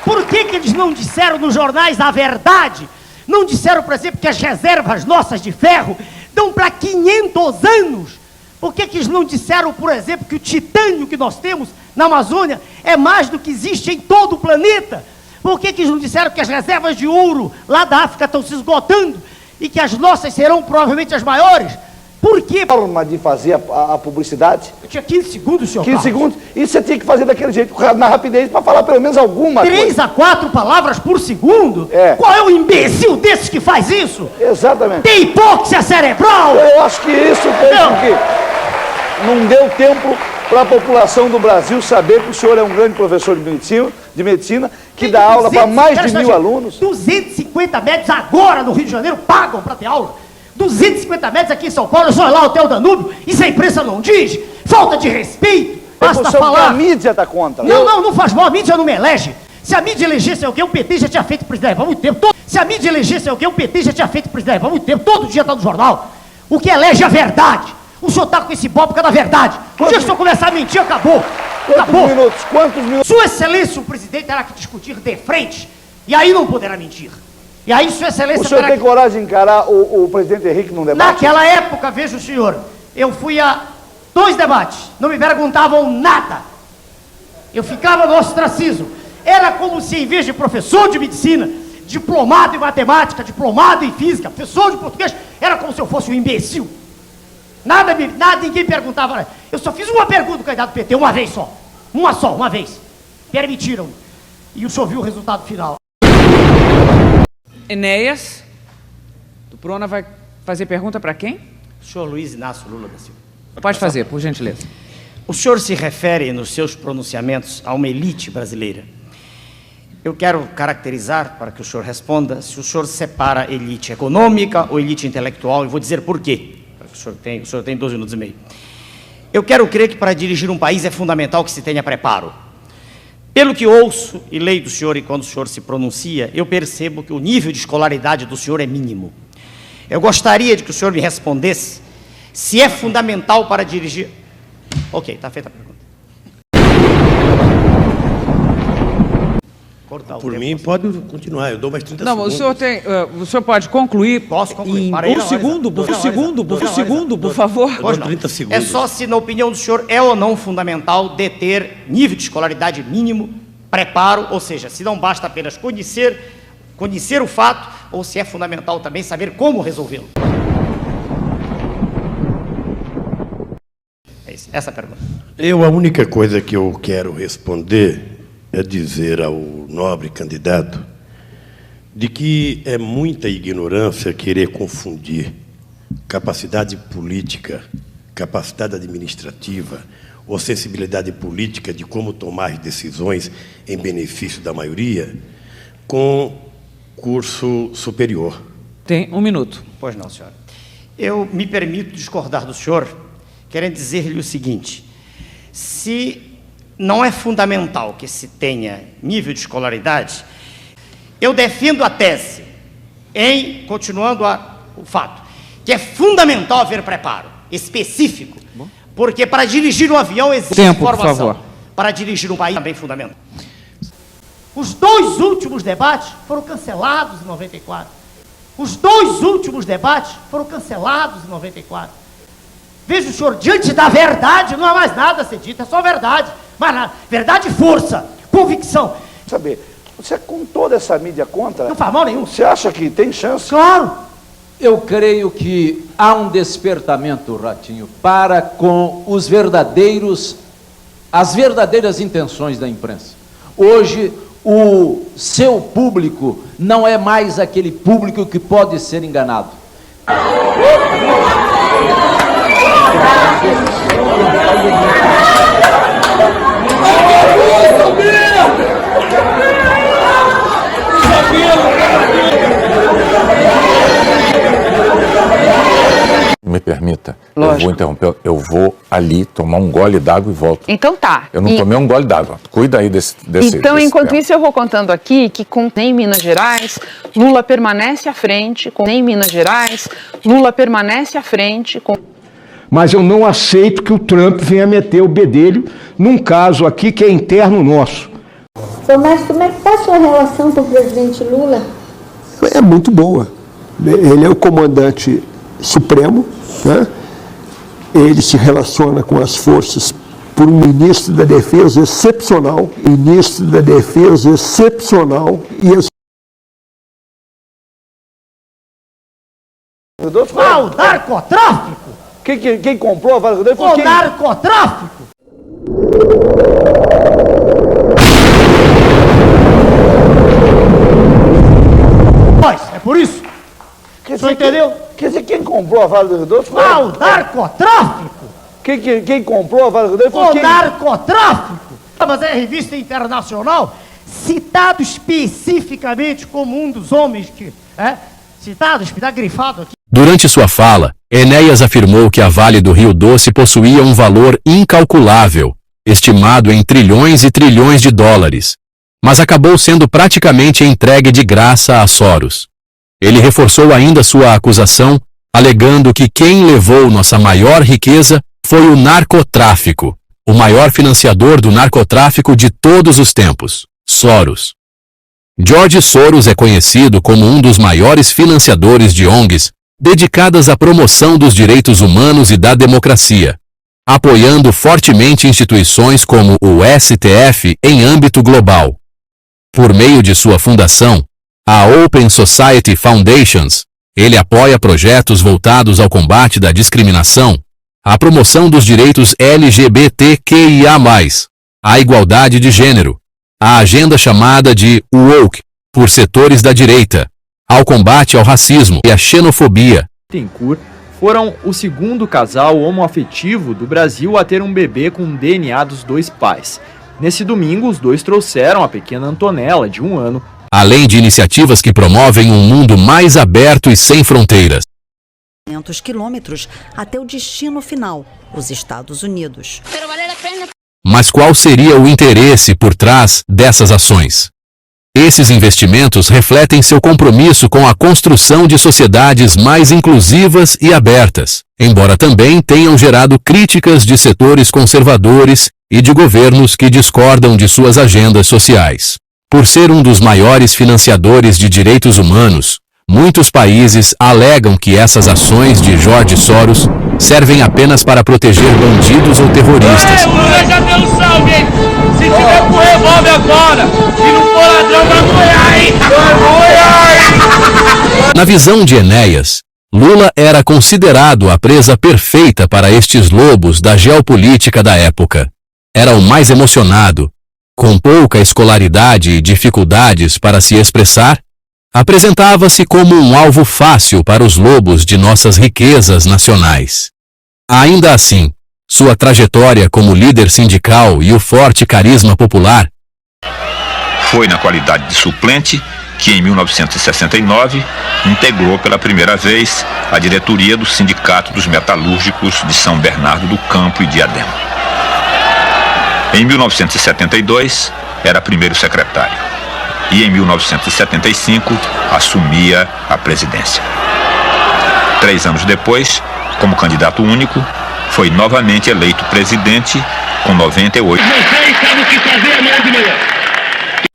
Por que eles não disseram nos jornais a verdade? Não disseram, por exemplo, que as reservas nossas de ferro dão para 500 anos? Por que eles não disseram, por exemplo, que o titânio que nós temos na Amazônia é mais do que existe em todo o planeta? Por que eles não disseram que as reservas de ouro lá da África estão se esgotando e que as nossas serão provavelmente as maiores? Por que? Forma de fazer a publicidade. Eu tinha 15 segundos, senhor 15 Carlos. segundos. E você tinha que fazer daquele jeito, na rapidez, para falar pelo menos alguma 3 a 4 palavras por segundo? É. Qual é o imbecil desses que faz isso? Exatamente. Tem hipóxia cerebral? Eu acho que isso fez com que não deu tempo para a população do Brasil saber que o senhor é um grande professor de medicina que dá aula para mais de 1.000 alunos. 250 médicos agora no Rio de Janeiro pagam para ter aula. 250 metros aqui em São Paulo, só lá o Hotel Danúbio, isso a imprensa não diz? Falta de respeito, basta falar. A mídia está contra. Não faz mal, a mídia não me elege. Se a mídia elegesse alguém, o PT já tinha feito presidente há muito tempo. Se a mídia elegesse alguém, o PT já tinha feito presidente há muito tempo. Todo dia está no jornal. O que elege é a verdade. O senhor está com esse bobo por causa da verdade. O dia que o senhor começar a mentir, acabou. Quantos minutos? Sua Excelência, o presidente, terá que discutir de frente. E aí não poderá mentir. E aí, Sua Excelência... O senhor tem coragem de encarar o presidente Henrique num debate? Naquela época, veja o senhor, eu fui a 2 debates, não me perguntavam nada. Eu ficava no ostracismo. Era como se, em vez de professor de medicina, diplomado em matemática, diplomado em física, professor de português, era como se eu fosse um imbecil. Nada, ninguém perguntava. Eu só fiz uma pergunta do candidato do PT, uma vez só. Uma vez. Permitiram. E o senhor viu o resultado final. Enéas, do Prona vai fazer pergunta para quem? O senhor Luiz Inácio Lula da Silva. Pode fazer, por gentileza. O senhor se refere nos seus pronunciamentos a uma elite brasileira. Eu quero caracterizar, para que o senhor responda, se o senhor separa elite econômica ou elite intelectual, e vou dizer por quê. O senhor tem 12 minutos e meio. Eu quero crer que para dirigir um país é fundamental que se tenha preparo. Pelo que ouço e leio do senhor e quando o senhor se pronuncia, eu percebo que o nível de escolaridade do senhor é mínimo. Eu gostaria de que o senhor me respondesse se é fundamental para dirigir... Ok, está feita a pergunta. Por mim, pode continuar, eu dou mais 30 segundos. O senhor pode concluir. Posso concluir? Um segundo, por favor. Eu dou 30 segundos. É só se, na opinião do senhor, é ou não fundamental deter nível de escolaridade mínimo, preparo, ou seja, se não basta apenas conhecer o fato, ou se é fundamental também saber como resolvê-lo. É isso, essa é a pergunta. A única coisa que eu quero responder é dizer ao nobre candidato de que é muita ignorância querer confundir capacidade política, capacidade administrativa ou sensibilidade política de como tomar decisões em benefício da maioria com curso superior. Tem 1 minuto. Pois não, senhora. Eu me permito discordar do senhor, querendo dizer-lhe o seguinte: se não é fundamental que se tenha nível de escolaridade, eu defendo a tese, continuando o fato, que é fundamental haver preparo específico, porque para dirigir um avião existe formação. Por favor. Para dirigir um país também é fundamental. Os 2 últimos debates foram cancelados em 94. Os 2 últimos debates foram cancelados em 94. Veja o senhor, diante da verdade, não há mais nada a ser dito, é só verdade. Mas nada. Verdade e força, convicção. Saber, você com toda essa mídia contra... Não faz mal nenhum. Você acha que tem chance? Claro. Eu creio que há um despertamento, Ratinho, para com as verdadeiras intenções da imprensa. Hoje, o seu público não é mais aquele público que pode ser enganado. Me permita, eu vou interromper, eu vou ali tomar um gole d'água e volto. Então tá. Eu não tomei um gole d'água, cuida aí desse Então, desse enquanto tempo. isso, eu vou contando aqui que em Minas Gerais, Lula permanece à frente, em Minas Gerais, Lula permanece à frente. Mas eu não aceito que o Trump venha meter o bedelho num caso aqui que é interno nosso. Seu mestre, como é que está a sua relação com o presidente Lula? É muito boa. Ele é o comandante supremo, né? Ele se relaciona com as forças por um ministro da Defesa excepcional, e as... O narcotráfico! Quem comprou a Vale do Rodrigo foi quem? O narcotráfico! É por isso. Quer dizer, entendeu? Quer dizer, quem comprou a Vale do Rodrigo foi... O narcotráfico! Quem comprou a Vale do Rodrigo foi quem? O narcotráfico! Mas é a revista internacional, citado especificamente como um dos homens que... citado, está grifado aqui. Durante sua fala, Enéas afirmou que a Vale do Rio Doce possuía um valor incalculável, estimado em trilhões e trilhões de dólares, mas acabou sendo praticamente entregue de graça a Soros. Ele reforçou ainda sua acusação, alegando que quem levou nossa maior riqueza foi o narcotráfico, o maior financiador do narcotráfico de todos os tempos, Soros. George Soros é conhecido como um dos maiores financiadores de ONGs dedicadas à promoção dos direitos humanos e da democracia, apoiando fortemente instituições como o STF em âmbito global. Por meio de sua fundação, a Open Society Foundations, ele apoia projetos voltados ao combate da discriminação, à promoção dos direitos LGBTQIA+, à igualdade de gênero, à agenda chamada de woke, por setores da direita, ao combate ao racismo e à xenofobia. Bittencourt foram o segundo casal homoafetivo do Brasil a ter um bebê com DNA dos 2 pais. Nesse domingo, os 2 trouxeram a pequena Antonella, de 1 ano. Além de iniciativas que promovem um mundo mais aberto e sem fronteiras. 500 quilômetros até o destino final, os Estados Unidos. Mas qual seria o interesse por trás dessas ações? Esses investimentos refletem seu compromisso com a construção de sociedades mais inclusivas e abertas, embora também tenham gerado críticas de setores conservadores e de governos que discordam de suas agendas sociais. Por ser um dos maiores financiadores de direitos humanos, muitos países alegam que essas ações de George Soros servem apenas para proteger bandidos ou terroristas. O Lula já deu um salve, hein? Se tiver com revólver agora, se não for ladrão, vai moer, hein? Na visão de Enéas, Lula era considerado a presa perfeita para estes lobos da geopolítica da época. Era o mais emocionado, com pouca escolaridade e dificuldades para se expressar, apresentava-se como um alvo fácil para os lobos de nossas riquezas nacionais. Ainda assim, sua trajetória como líder sindical e o forte carisma popular. Foi na qualidade de suplente que, em 1969, integrou pela primeira vez a diretoria do Sindicato dos Metalúrgicos de São Bernardo do Campo e Diadema. Em 1972, era primeiro secretário. E em 1975, assumia a presidência. 3 anos depois, como candidato único, foi novamente eleito presidente com 98.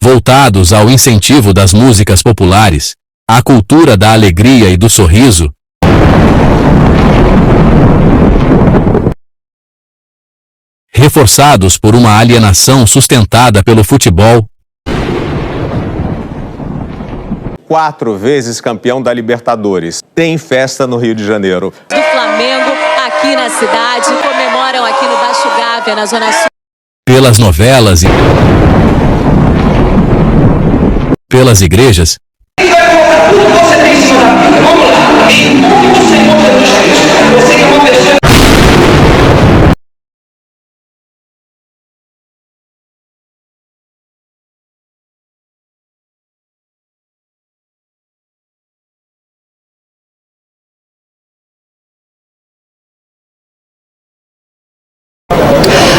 Voltados ao incentivo das músicas populares, A cultura da alegria e do sorriso, reforçados por uma alienação sustentada pelo futebol. 4 vezes campeão da Libertadores. Tem festa no Rio de Janeiro. Do Flamengo, aqui na cidade, comemoram aqui no Baixo Gávea, na Zona Sul. Pelas novelas e pelas igrejas.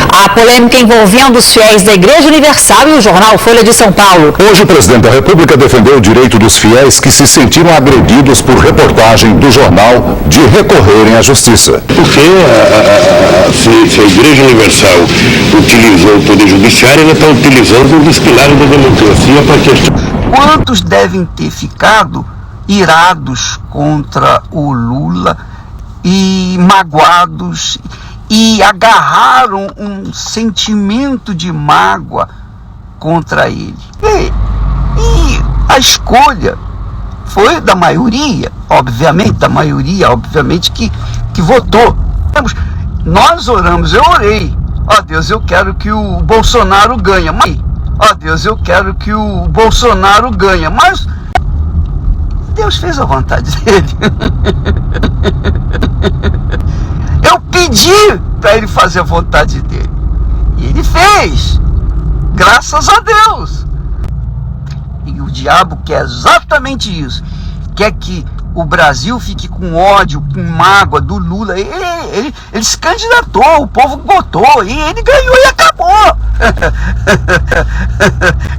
A polêmica envolvendo os fiéis da Igreja Universal e o jornal Folha de São Paulo. Hoje o presidente da República defendeu o direito dos fiéis que se sentiram agredidos por reportagem do jornal de recorrerem à justiça. Porque se a Igreja Universal utilizou o Poder Judiciário, ela está utilizando um dos pilares da democracia para que... Quantos devem ter ficado irados contra o Lula e magoados e agarraram um sentimento de mágoa contra ele. E a escolha foi da maioria, obviamente que votou. Nós oramos, eu orei. Ó Deus, eu quero que o Bolsonaro ganhe. Ó Deus, eu quero que o Bolsonaro ganhe. Mas Deus fez a vontade dele. Eu pedi para ele fazer a vontade dele. E ele fez. Graças a Deus. E o diabo quer exatamente isso. Quer que o Brasil fique com ódio, com mágoa do Lula. Ele se candidatou, o povo votou, e ele ganhou e acabou.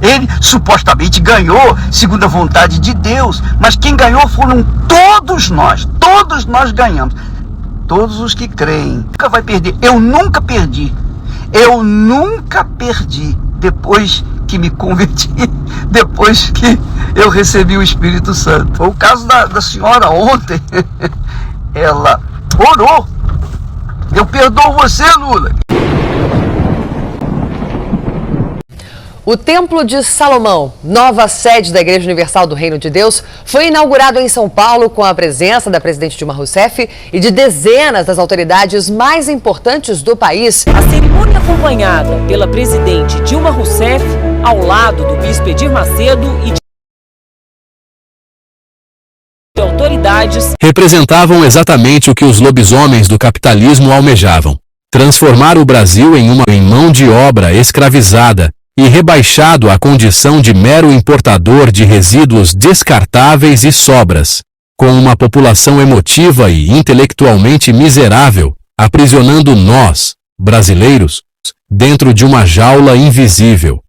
Ele supostamente ganhou, segundo a vontade de Deus, mas quem ganhou foram todos nós ganhamos. Todos os que creem. Nunca vai perder. Eu nunca perdi. Depois que me converti, depois que eu recebi o Espírito Santo. Foi o caso da senhora ontem. Ela orou. Eu perdoo você, Lula. O Templo de Salomão, nova sede da Igreja Universal do Reino de Deus, foi inaugurado em São Paulo com a presença da presidente Dilma Rousseff e de dezenas das autoridades mais importantes do país. A cerimônia acompanhada pela presidente Dilma Rousseff, ao lado do bispo Edir Macedo e de autoridades, representavam exatamente o que os lobisomens do capitalismo almejavam: transformar o Brasil em mão de obra escravizada e rebaixado à condição de mero importador de resíduos descartáveis e sobras, com uma população emotiva e intelectualmente miserável, aprisionando nós, brasileiros, dentro de uma jaula invisível.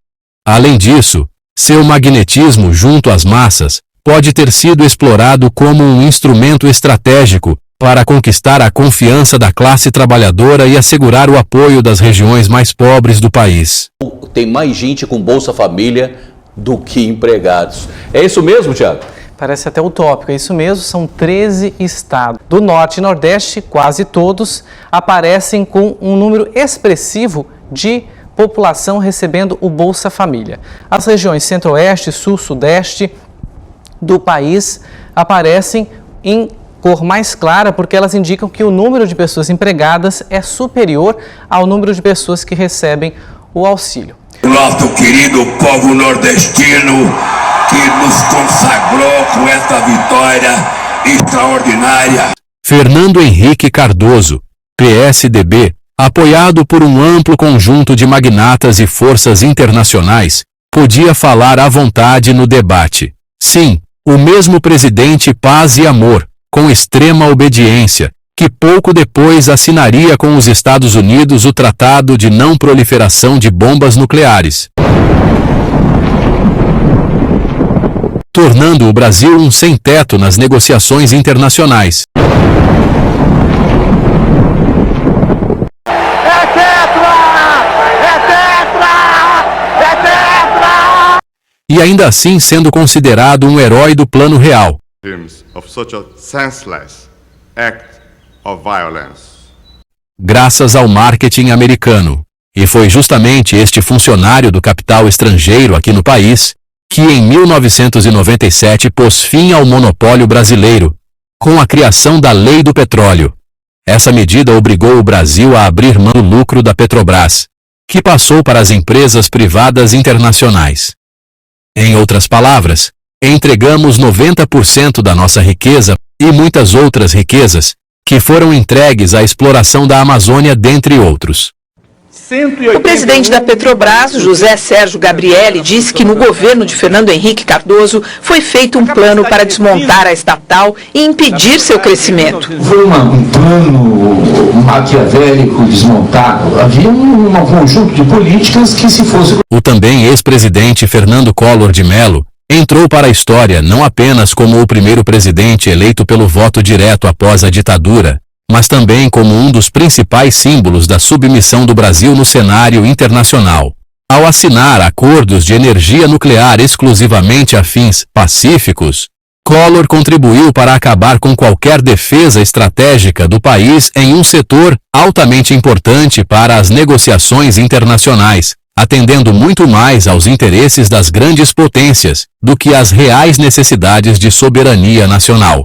Além disso, seu magnetismo junto às massas pode ter sido explorado como um instrumento estratégico para conquistar a confiança da classe trabalhadora e assegurar o apoio das regiões mais pobres do país. Tem mais gente com Bolsa Família do que empregados. É isso mesmo, Thiago? Parece até utópico, é isso mesmo, são 13 estados. Do norte e nordeste, quase todos, aparecem com um número expressivo de população recebendo o Bolsa Família. As regiões centro-oeste, sul, sudeste do país aparecem em cor mais clara, porque elas indicam que o número de pessoas empregadas é superior ao número de pessoas que recebem o auxílio. Nosso querido povo nordestino que nos consagrou com essa vitória extraordinária. Fernando Henrique Cardoso, PSDB, apoiado por um amplo conjunto de magnatas e forças internacionais, podia falar à vontade no debate. Sim, o mesmo presidente Paz e Amor, com extrema obediência, que pouco depois assinaria com os Estados Unidos o Tratado de Não Proliferação de Bombas Nucleares, tornando o Brasil um sem-teto nas negociações internacionais. e ainda assim sendo considerado um herói do Plano Real. Graças ao marketing americano. E foi justamente este funcionário do capital estrangeiro aqui no país que em 1997 pôs fim ao monopólio brasileiro, com a criação da Lei do Petróleo. Essa medida obrigou o Brasil a abrir mão do lucro da Petrobras, que passou para as empresas privadas internacionais. Em outras palavras, entregamos 90% da nossa riqueza e muitas outras riquezas, que foram entregues à exploração da Amazônia, dentre outros. O presidente da Petrobras, José Sérgio Gabrielli, disse que no governo de Fernando Henrique Cardoso foi feito um plano para desmontar a estatal e impedir seu crescimento. Foi um plano maquiavélico desmontado. Havia um conjunto de políticas que, se fosse... O também ex-presidente Fernando Collor de Mello entrou para a história não apenas como o primeiro presidente eleito pelo voto direto após a ditadura, mas também como um dos principais símbolos da submissão do Brasil no cenário internacional. Ao assinar acordos de energia nuclear exclusivamente a fins pacíficos, Collor contribuiu para acabar com qualquer defesa estratégica do país em um setor altamente importante para as negociações internacionais, atendendo muito mais aos interesses das grandes potências do que às reais necessidades de soberania nacional.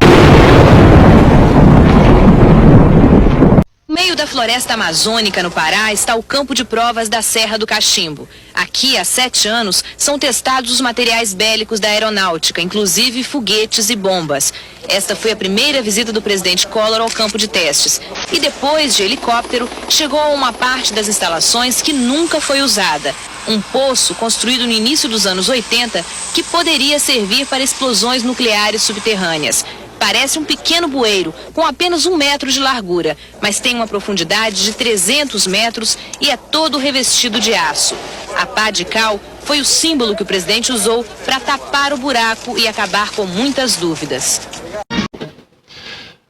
No meio da floresta amazônica, no Pará, está o campo de provas da Serra do Cachimbo. Aqui, há 7 anos, são testados os materiais bélicos da aeronáutica, inclusive foguetes e bombas. Esta foi a primeira visita do presidente Collor ao campo de testes. E depois, de helicóptero, chegou a uma parte das instalações que nunca foi usada. Um poço construído no início dos anos 80 que poderia servir para explosões nucleares subterrâneas. Parece um pequeno bueiro, com apenas 1 metro de largura, mas tem uma profundidade de 300 metros e é todo revestido de aço. A pá de cal foi o símbolo que o presidente usou para tapar o buraco e acabar com muitas dúvidas.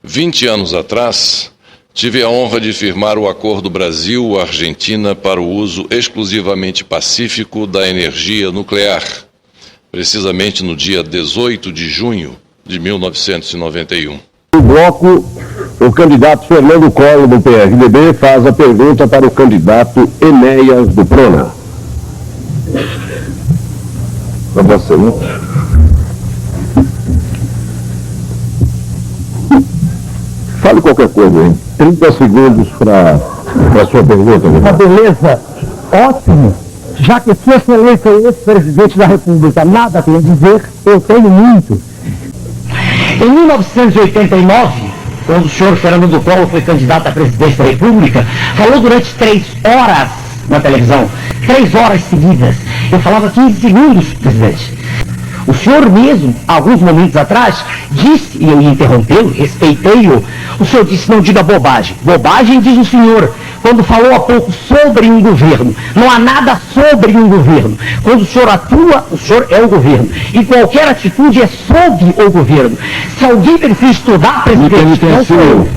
20 anos atrás, tive a honra de firmar o Acordo Brasil-Argentina para o uso exclusivamente pacífico da energia nuclear, precisamente no dia 18 de junho de 1991. No bloco, o candidato Fernando Collor, do PRDB, faz a pergunta para o candidato Enéas, do PRONA. Para você, né? Fale qualquer coisa, hein? 30 segundos para a sua pergunta. Uma beleza, ótimo. Já que Sua Excelência é ex-presidente da República, nada tem a dizer, eu tenho muito. Em 1989, quando o senhor Fernando Collor foi candidato à presidência da República, falou durante 3 horas na televisão, 3 horas seguidas. Eu falava 15 segundos, presidente. O senhor mesmo, alguns momentos atrás, disse, e eu ia interrompê-lo, respeitei-o, o senhor disse, não diga bobagem. Bobagem, diz o senhor, quando falou há pouco sobre um governo. Não há nada sobre um governo. Quando o senhor atua, o senhor é o governo. E qualquer atitude é sobre o governo. Se alguém precisa estudar, presidente, não sou eu.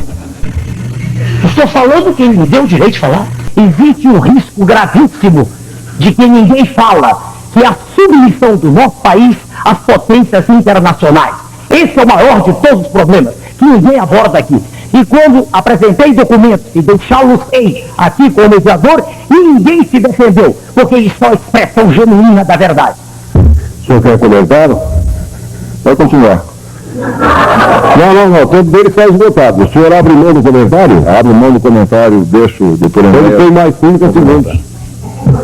Estou falando quem me deu o direito de falar. Existe um risco gravíssimo de que ninguém fala, que é a submissão do nosso país às potências internacionais. Esse é o maior de todos os problemas, que ninguém aborda aqui. E quando apresentei documentos e deixá-los aqui como mediador, ninguém se defendeu, porque isso é a expressão genuína da verdade. O senhor quer comentar? Pode continuar. Não, o tempo dele faz votado. O senhor abre mão do comentário? Abre mão do comentário, deixa o doutor André. Ele tem mais 5 segundos.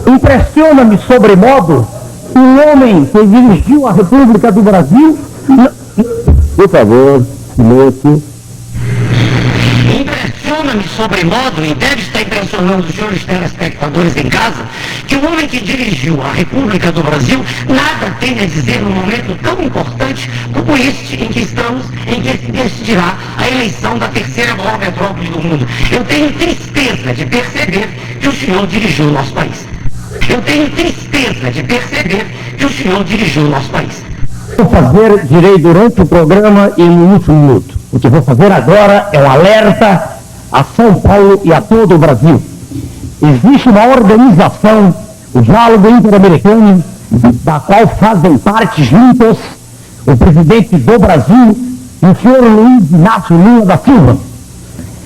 Impressiona-me sobremodo um homem que dirigiu a República do Brasil... Por favor, silêncio. Impressiona-me sobremodo, e deve estar impressionando os senhores telespectadores em casa, que o homem que dirigiu a República do Brasil nada tem a dizer num momento tão importante como este em que estamos, em que se decidirá a eleição da 3ª maior metrópole do mundo. Eu tenho tristeza de perceber que o senhor dirigiu o nosso país. Eu tenho tristeza de perceber que o senhor dirigiu o nosso país. Direi durante o programa e no último minuto. O que vou fazer agora é um alerta a São Paulo e a todo o Brasil. Existe uma organização, o Diálogo Interamericano, da qual fazem parte juntos o presidente do Brasil e o senhor Luiz Inácio Lula da Silva.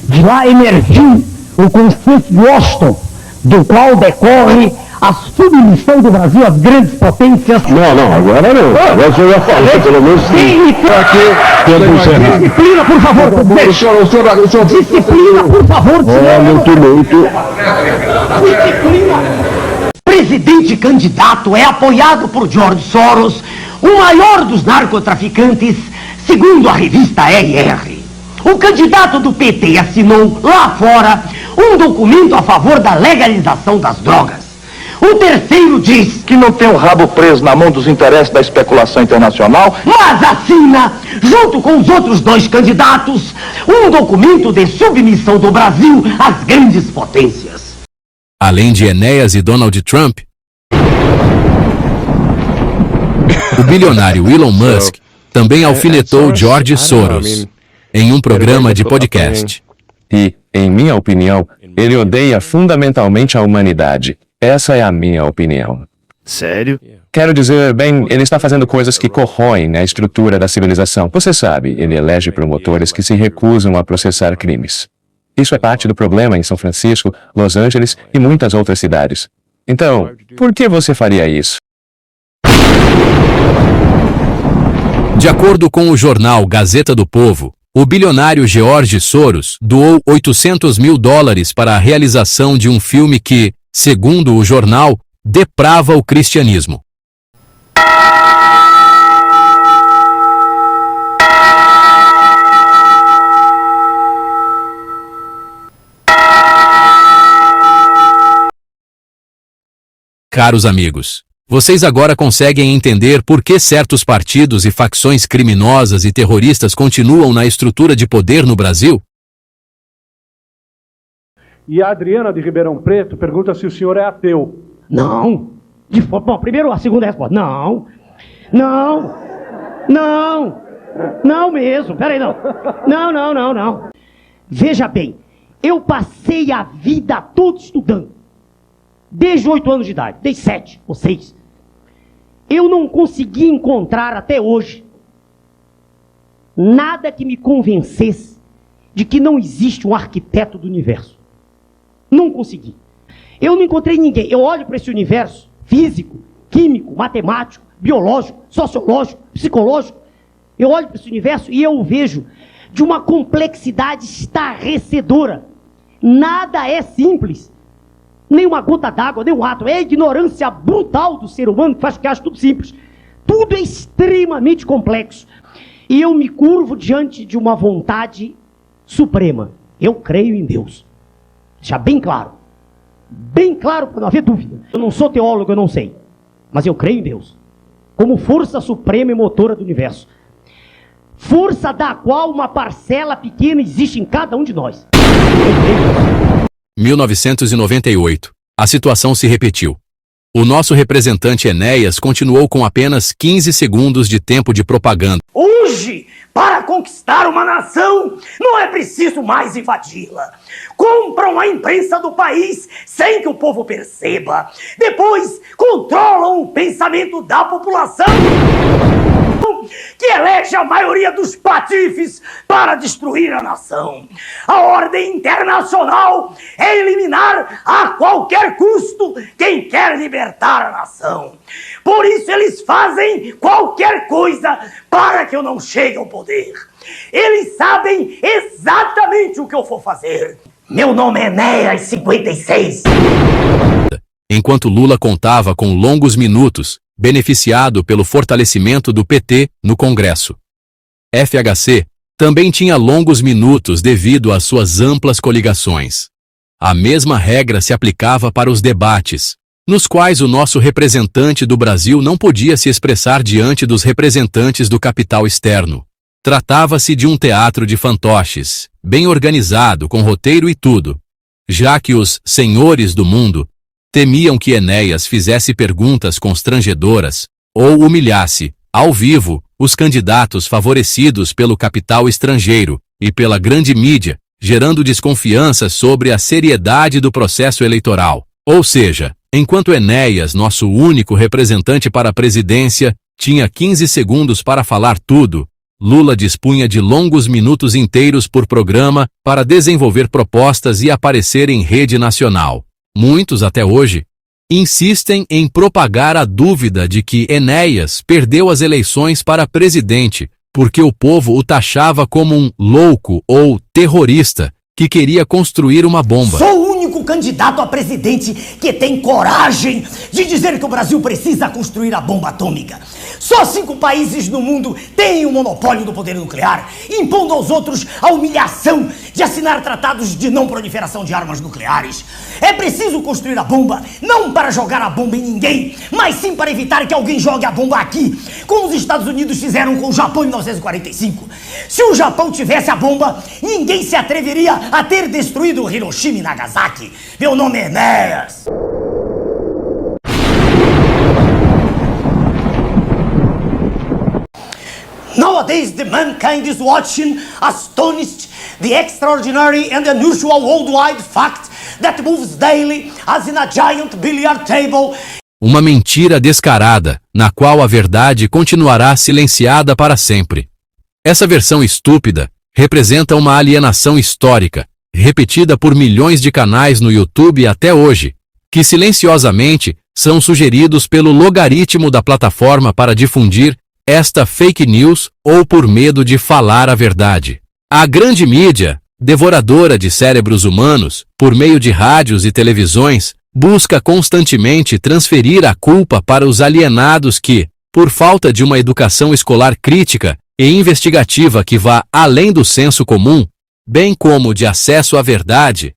De lá emergiu o consenso de Washington, do qual decorre a submissão do Brasil às grandes potências. Não, agora não. Agora você já falou, pelo menos sim. Disciplina, por favor. Disciplina, por favor. Disciplina. Presidente candidato é apoiado por George Soros, o maior dos narcotraficantes, segundo a revista RR. O candidato do PT assinou lá fora um documento a favor da legalização das drogas. O terceiro diz que não tem o rabo preso na mão dos interesses da especulação internacional, mas assina, junto com os outros dois candidatos, um documento de submissão do Brasil às grandes potências. Além de Enéas e Donald Trump, o bilionário Elon Musk também alfinetou George Soros em um programa de podcast. E, em minha opinião, ele odeia fundamentalmente a humanidade. Essa é a minha opinião. Sério? Quero dizer, bem, ele está fazendo coisas que corroem a estrutura da civilização. Você sabe, ele elege promotores que se recusam a processar crimes. Isso é parte do problema em São Francisco, Los Angeles e muitas outras cidades. Então, por que você faria isso? De acordo com o jornal Gazeta do Povo, o bilionário George Soros doou $800 mil para a realização de um filme que, segundo o jornal, deprava o cristianismo. Caros amigos, vocês agora conseguem entender por que certos partidos e facções criminosas e terroristas continuam na estrutura de poder no Brasil? E a Adriana de Ribeirão Preto pergunta se o senhor é ateu. Não. Bom, primeiro a segunda resposta. Não mesmo. Peraí, não. Veja bem, eu passei a vida toda estudando. Desde 8 anos de idade, desde 7 ou 6. Eu não consegui encontrar até hoje nada que me convencesse de que não existe um arquiteto do universo. Não consegui. Eu não encontrei ninguém. Eu olho para esse universo físico, químico, matemático, biológico, sociológico, psicológico. Eu olho para esse universo e eu o vejo de uma complexidade estarrecedora. Nada é simples. Nem uma gota d'água, nem um átomo. É a ignorância brutal do ser humano que faz que acha tudo simples. Tudo é extremamente complexo. E eu me curvo diante de uma vontade suprema. Eu creio em Deus. Deixar bem claro. Bem claro para não haver dúvida. Eu não sou teólogo, eu não sei. Mas eu creio em Deus. Como força suprema e motora do universo. Força da qual uma parcela pequena existe em cada um de nós. 1998. A situação se repetiu. O nosso representante Enéas continuou com apenas 15 segundos de tempo de propaganda. Hoje, para conquistar uma nação, não é preciso mais invadi-la. Compram a imprensa do país sem que o povo perceba. Depois, controlam o pensamento da população, que elege a maioria dos patifes para destruir a nação. A ordem internacional é eliminar a qualquer custo quem quer libertar a nação. Por isso eles fazem qualquer coisa para que eu não chegue ao poder. Eles sabem exatamente o que eu vou fazer. Meu nome é Enéas 56. Enquanto Lula contava com longos minutos, beneficiado pelo fortalecimento do PT no Congresso. FHC também tinha longos minutos devido às suas amplas coligações. A mesma regra se aplicava para os debates, nos quais o nosso representante do Brasil não podia se expressar diante dos representantes do capital externo. Tratava-se de um teatro de fantoches, bem organizado, com roteiro e tudo, já que os senhores do mundo temiam que Enéas fizesse perguntas constrangedoras ou humilhasse, ao vivo, os candidatos favorecidos pelo capital estrangeiro e pela grande mídia, gerando desconfiança sobre a seriedade do processo eleitoral. Ou seja, Enquanto Enéas, nosso único representante para a presidência, tinha 15 segundos para falar tudo, Lula dispunha de longos minutos inteiros por programa para desenvolver propostas e aparecer em rede nacional. Muitos, até hoje, insistem em propagar a dúvida de que Enéas perdeu as eleições para presidente porque o povo o taxava como um louco ou terrorista que queria construir uma bomba. Sou o único candidato a presidente que tem coragem de dizer que o Brasil precisa construir a bomba atômica. Só 5 países no mundo têm o monopólio do poder nuclear, impondo aos outros a humilhação de assinar tratados de não proliferação de armas nucleares. É preciso construir a bomba, não para jogar a bomba em ninguém, mas sim para evitar que alguém jogue a bomba aqui, como os Estados Unidos fizeram com o Japão em 1945. Se o Japão tivesse a bomba, ninguém se atreveria a ter destruído Hiroshima e Nagasaki. Meu nome é Enéas. Nowadays, the mankind is watching, astonished, the extraordinary and unusual worldwide fact that moves daily as in a giant billiard table. Uma mentira descarada, na qual a verdade continuará silenciada para sempre. Essa versão estúpida representa uma alienação histórica, repetida por milhões de canais no YouTube até hoje, que silenciosamente são sugeridos pelo logaritmo da plataforma para difundir esta fake news ou por medo de falar a verdade. A grande mídia, devoradora de cérebros humanos, por meio de rádios e televisões, busca constantemente transferir a culpa para os alienados que, por falta de uma educação escolar crítica e investigativa que vá além do senso comum, bem como de acesso à verdade,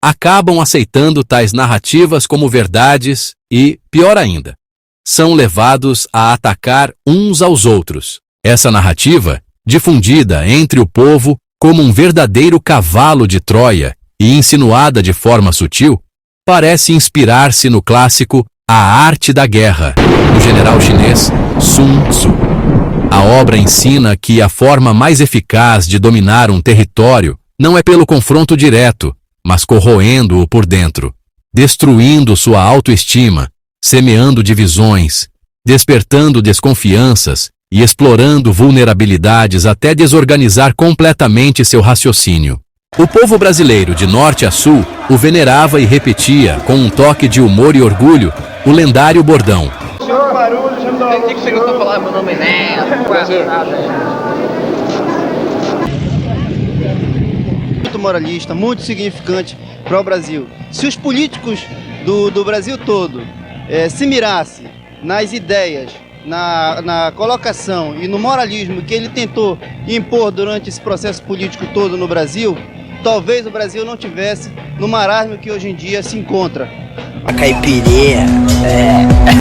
acabam aceitando tais narrativas como verdades e, pior ainda, são levados a atacar uns aos outros. Essa narrativa, difundida entre o povo como um verdadeiro cavalo de Troia e insinuada de forma sutil, parece inspirar-se no clássico A Arte da Guerra, do general chinês Sun Tzu. A obra ensina que a forma mais eficaz de dominar um território não é pelo confronto direto, mas corroendo-o por dentro, destruindo sua autoestima, semeando divisões, despertando desconfianças e explorando vulnerabilidades até desorganizar completamente seu raciocínio. O povo brasileiro, de norte a sul, o venerava e repetia, com um toque de humor e orgulho, o lendário bordão. Senhor Barulho, o que você gostou de falar? Meu nome é Enéas. Muito moralista, muito significante para o Brasil. Se os políticos do Brasil todo se mirassem nas ideias, na colocação e no moralismo que ele tentou impor durante esse processo político todo no Brasil, talvez o Brasil não tivesse no marasmo que hoje em dia se encontra. A caipirinha,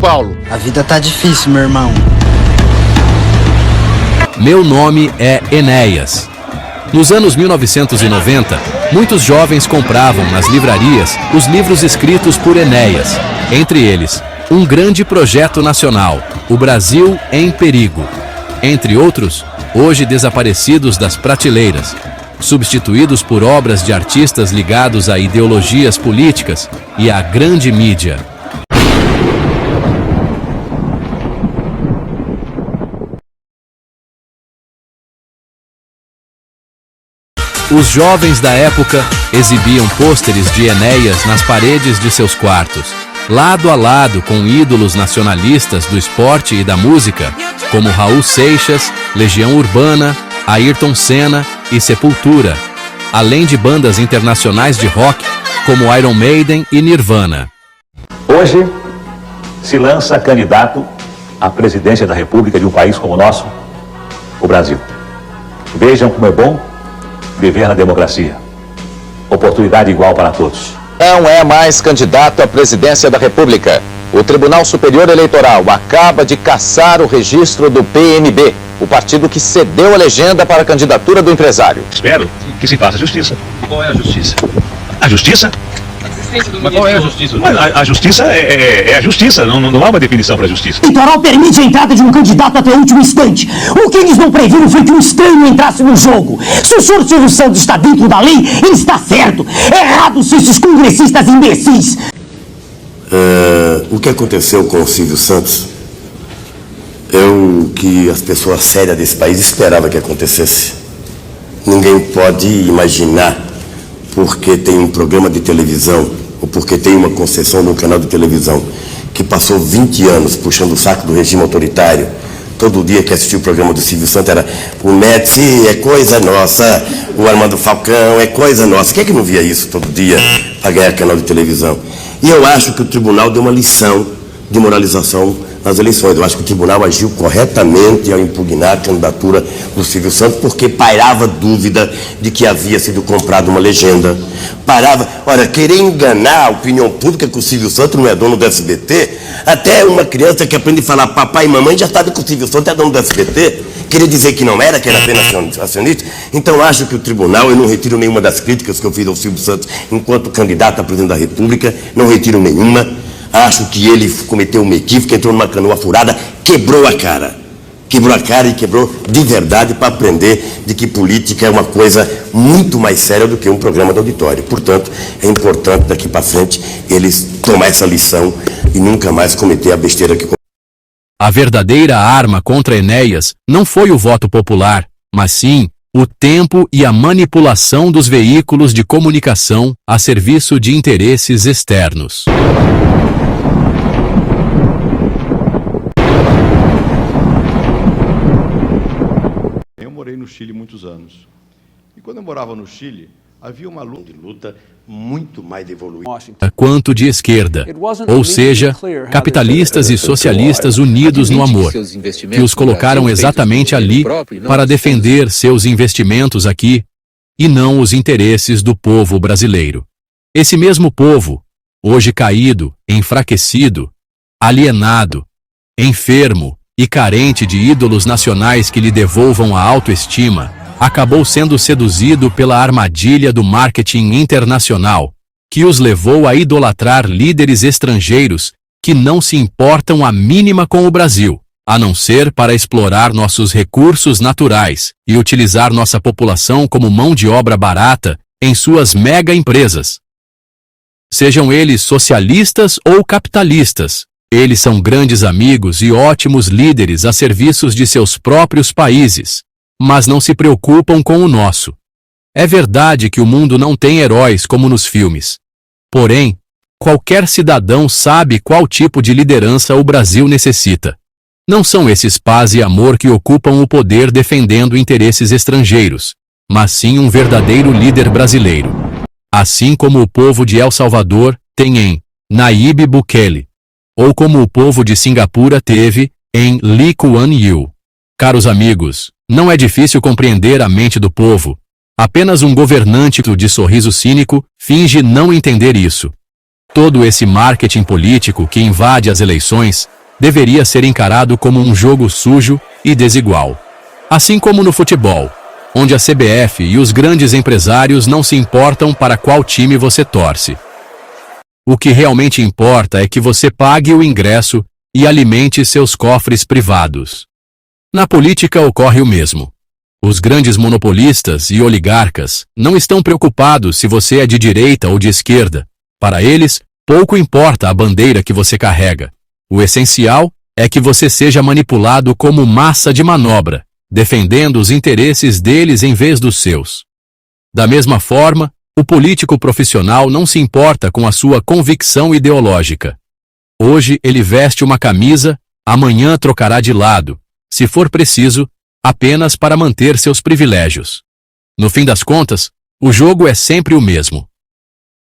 Paulo, a vida tá difícil, meu irmão. Meu nome é Enéas. Nos anos 1990, muitos jovens compravam nas livrarias os livros escritos por Enéas, entre eles, um grande projeto nacional, O Brasil em Perigo. Entre outros, hoje desaparecidos das prateleiras, substituídos por obras de artistas ligados a ideologias políticas e à grande mídia. Os jovens da época exibiam pôsteres de Enéas nas paredes de seus quartos, lado a lado com ídolos nacionalistas do esporte e da música, como Raul Seixas, Legião Urbana, Ayrton Senna e Sepultura, além de bandas internacionais de rock, como Iron Maiden e Nirvana. Hoje se lança candidato à presidência da República de um país como o nosso, o Brasil. Vejam como é bom viver na democracia. Oportunidade igual para todos. Não é mais candidato à presidência da República. O Tribunal Superior Eleitoral acaba de cassar o registro do PMB, o partido que cedeu a legenda para a candidatura do empresário. Espero que se faça justiça. Qual é a justiça? A justiça? Mas qual é a justiça? Mas a justiça é a justiça, não há uma definição para a justiça. O eleitoral permite a entrada de um candidato até o último instante. O que eles não previram foi que um estranho entrasse no jogo. Se o senhor Silvio Santos está dentro da lei, ele está certo. Errado são esses congressistas imbecis. O que aconteceu com o Silvio Santos é o que as pessoas sérias desse país esperavam que acontecesse. Ninguém pode imaginar, porque tem um programa de televisão, ou porque tem uma concessão num canal de televisão, que passou 20 anos puxando o saco do regime autoritário. Todo dia que assistia o programa do Silvio Santos era o Médici é coisa nossa, o Armando Falcão é coisa nossa. Quem é que não via isso todo dia para ganhar canal de televisão? E eu acho que o tribunal deu uma lição de moralização nas eleições. Eu acho que o tribunal agiu corretamente ao impugnar a candidatura do Silvio Santos, porque pairava dúvida de que havia sido comprada uma legenda. Olha, querer enganar a opinião pública que o Silvio Santos não é dono do SBT, até uma criança que aprende a falar papai e mamãe já sabe que o Silvio Santos é dono do SBT, queria dizer que não era, que era apenas acionista. Então acho que o tribunal, eu não retiro nenhuma das críticas que eu fiz ao Silvio Santos enquanto candidato a presidente da República, não retiro nenhuma. Acho que ele cometeu um equívoco, entrou numa canoa furada, quebrou a cara e quebrou de verdade para aprender de que política é uma coisa muito mais séria do que um programa de auditório. Portanto, é importante daqui para frente eles tomar essa lição e nunca mais cometer a besteira que cometeram. A verdadeira arma contra Enéas não foi o voto popular, mas sim o tempo e a manipulação dos veículos de comunicação a serviço de interesses externos. Eu morei no Chile muitos anos. E quando eu morava no Chile, havia uma luta muito mais evoluída Quanto de esquerda, ou seja, capitalistas e socialistas unidos no amor, que os colocaram exatamente ali para defender seus investimentos aqui e não os interesses do povo brasileiro. Esse mesmo povo, hoje caído, enfraquecido, alienado, enfermo e carente de ídolos nacionais que lhe devolvam a autoestima, acabou sendo seduzido pela armadilha do marketing internacional, que os levou a idolatrar líderes estrangeiros que não se importam a mínima com o Brasil, a não ser para explorar nossos recursos naturais e utilizar nossa população como mão de obra barata em suas mega empresas. Sejam eles socialistas ou capitalistas, eles são grandes amigos e ótimos líderes a serviços de seus próprios países, mas não se preocupam com o nosso. É verdade que o mundo não tem heróis como nos filmes. Porém, qualquer cidadão sabe qual tipo de liderança o Brasil necessita. Não são esses paz e amor que ocupam o poder defendendo interesses estrangeiros, mas sim um verdadeiro líder brasileiro. Assim como o povo de El Salvador tem em Nayib Bukele, ou como o povo de Singapura teve em Lee Kuan Yew. Caros amigos, não é difícil compreender a mente do povo. Apenas um governante de sorriso cínico finge não entender isso. Todo esse marketing político que invade as eleições deveria ser encarado como um jogo sujo e desigual. Assim como no futebol, onde a CBF e os grandes empresários não se importam para qual time você torce. O que realmente importa é que você pague o ingresso e alimente seus cofres privados. Na política ocorre o mesmo. Os grandes monopolistas e oligarcas não estão preocupados se você é de direita ou de esquerda. Para eles, pouco importa a bandeira que você carrega. O essencial é que você seja manipulado como massa de manobra, defendendo os interesses deles em vez dos seus. Da mesma forma, o político profissional não se importa com a sua convicção ideológica. Hoje ele veste uma camisa, amanhã trocará de lado, se for preciso, apenas para manter seus privilégios. No fim das contas, o jogo é sempre o mesmo.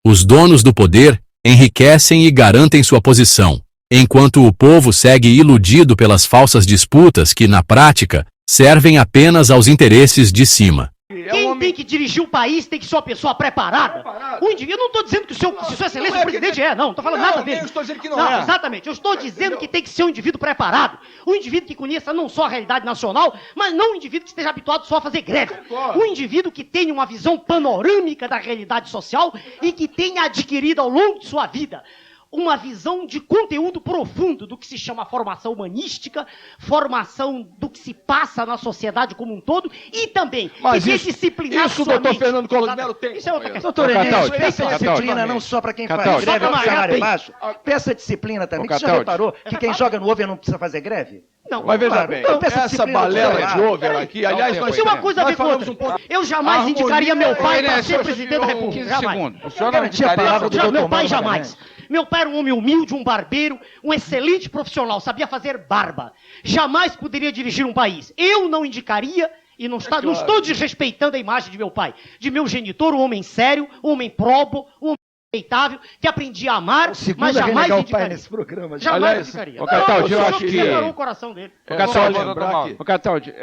Os donos do poder enriquecem e garantem sua posição, enquanto o povo segue iludido pelas falsas disputas que, na prática, servem apenas aos interesses de cima. Quem tem que dirigir o país tem que ser uma pessoa preparada. O indivíduo, eu não estou dizendo que Sua Excelência, o presidente não estou falando nada dele. Eu estou dizendo que não é. Exatamente, eu estou dizendo que tem que ser um indivíduo preparado. Um indivíduo que conheça não só a realidade nacional, mas não um indivíduo que esteja habituado só a fazer greve. Um indivíduo que tenha uma visão panorâmica da realidade social e que tenha adquirido ao longo de sua vida uma visão de conteúdo profundo do que se chama formação humanística, formação do que se passa na sociedade como um todo e também disciplinar isso o doutor Fernando Collor de Mello tem. Isso é outra questão. Doutor Enéas, peça disciplina não só para quem faz greve no salário baixo, peça disciplina também. Você já reparou que quem joga no over não precisa fazer greve? Não, mas veja bem, essa balela de over aqui, aliás, nós uma coisa a ver com outra. Eu jamais indicaria meu pai para ser presidente da República. Jamais. O senhor não indicaria meu pai jamais. Meu pai era um homem humilde, um barbeiro, um excelente profissional, sabia fazer barba. Jamais poderia dirigir um país. Eu não indicaria, e não estou desrespeitando a imagem de meu pai, de meu genitor, um homem sério, um homem probo, um homem respeitável, que aprendi a amar, mas jamais indicaria. Nesse programa. Jamais indicaria. O Cataldi, eu acho que... o coração dele. O Cataldi,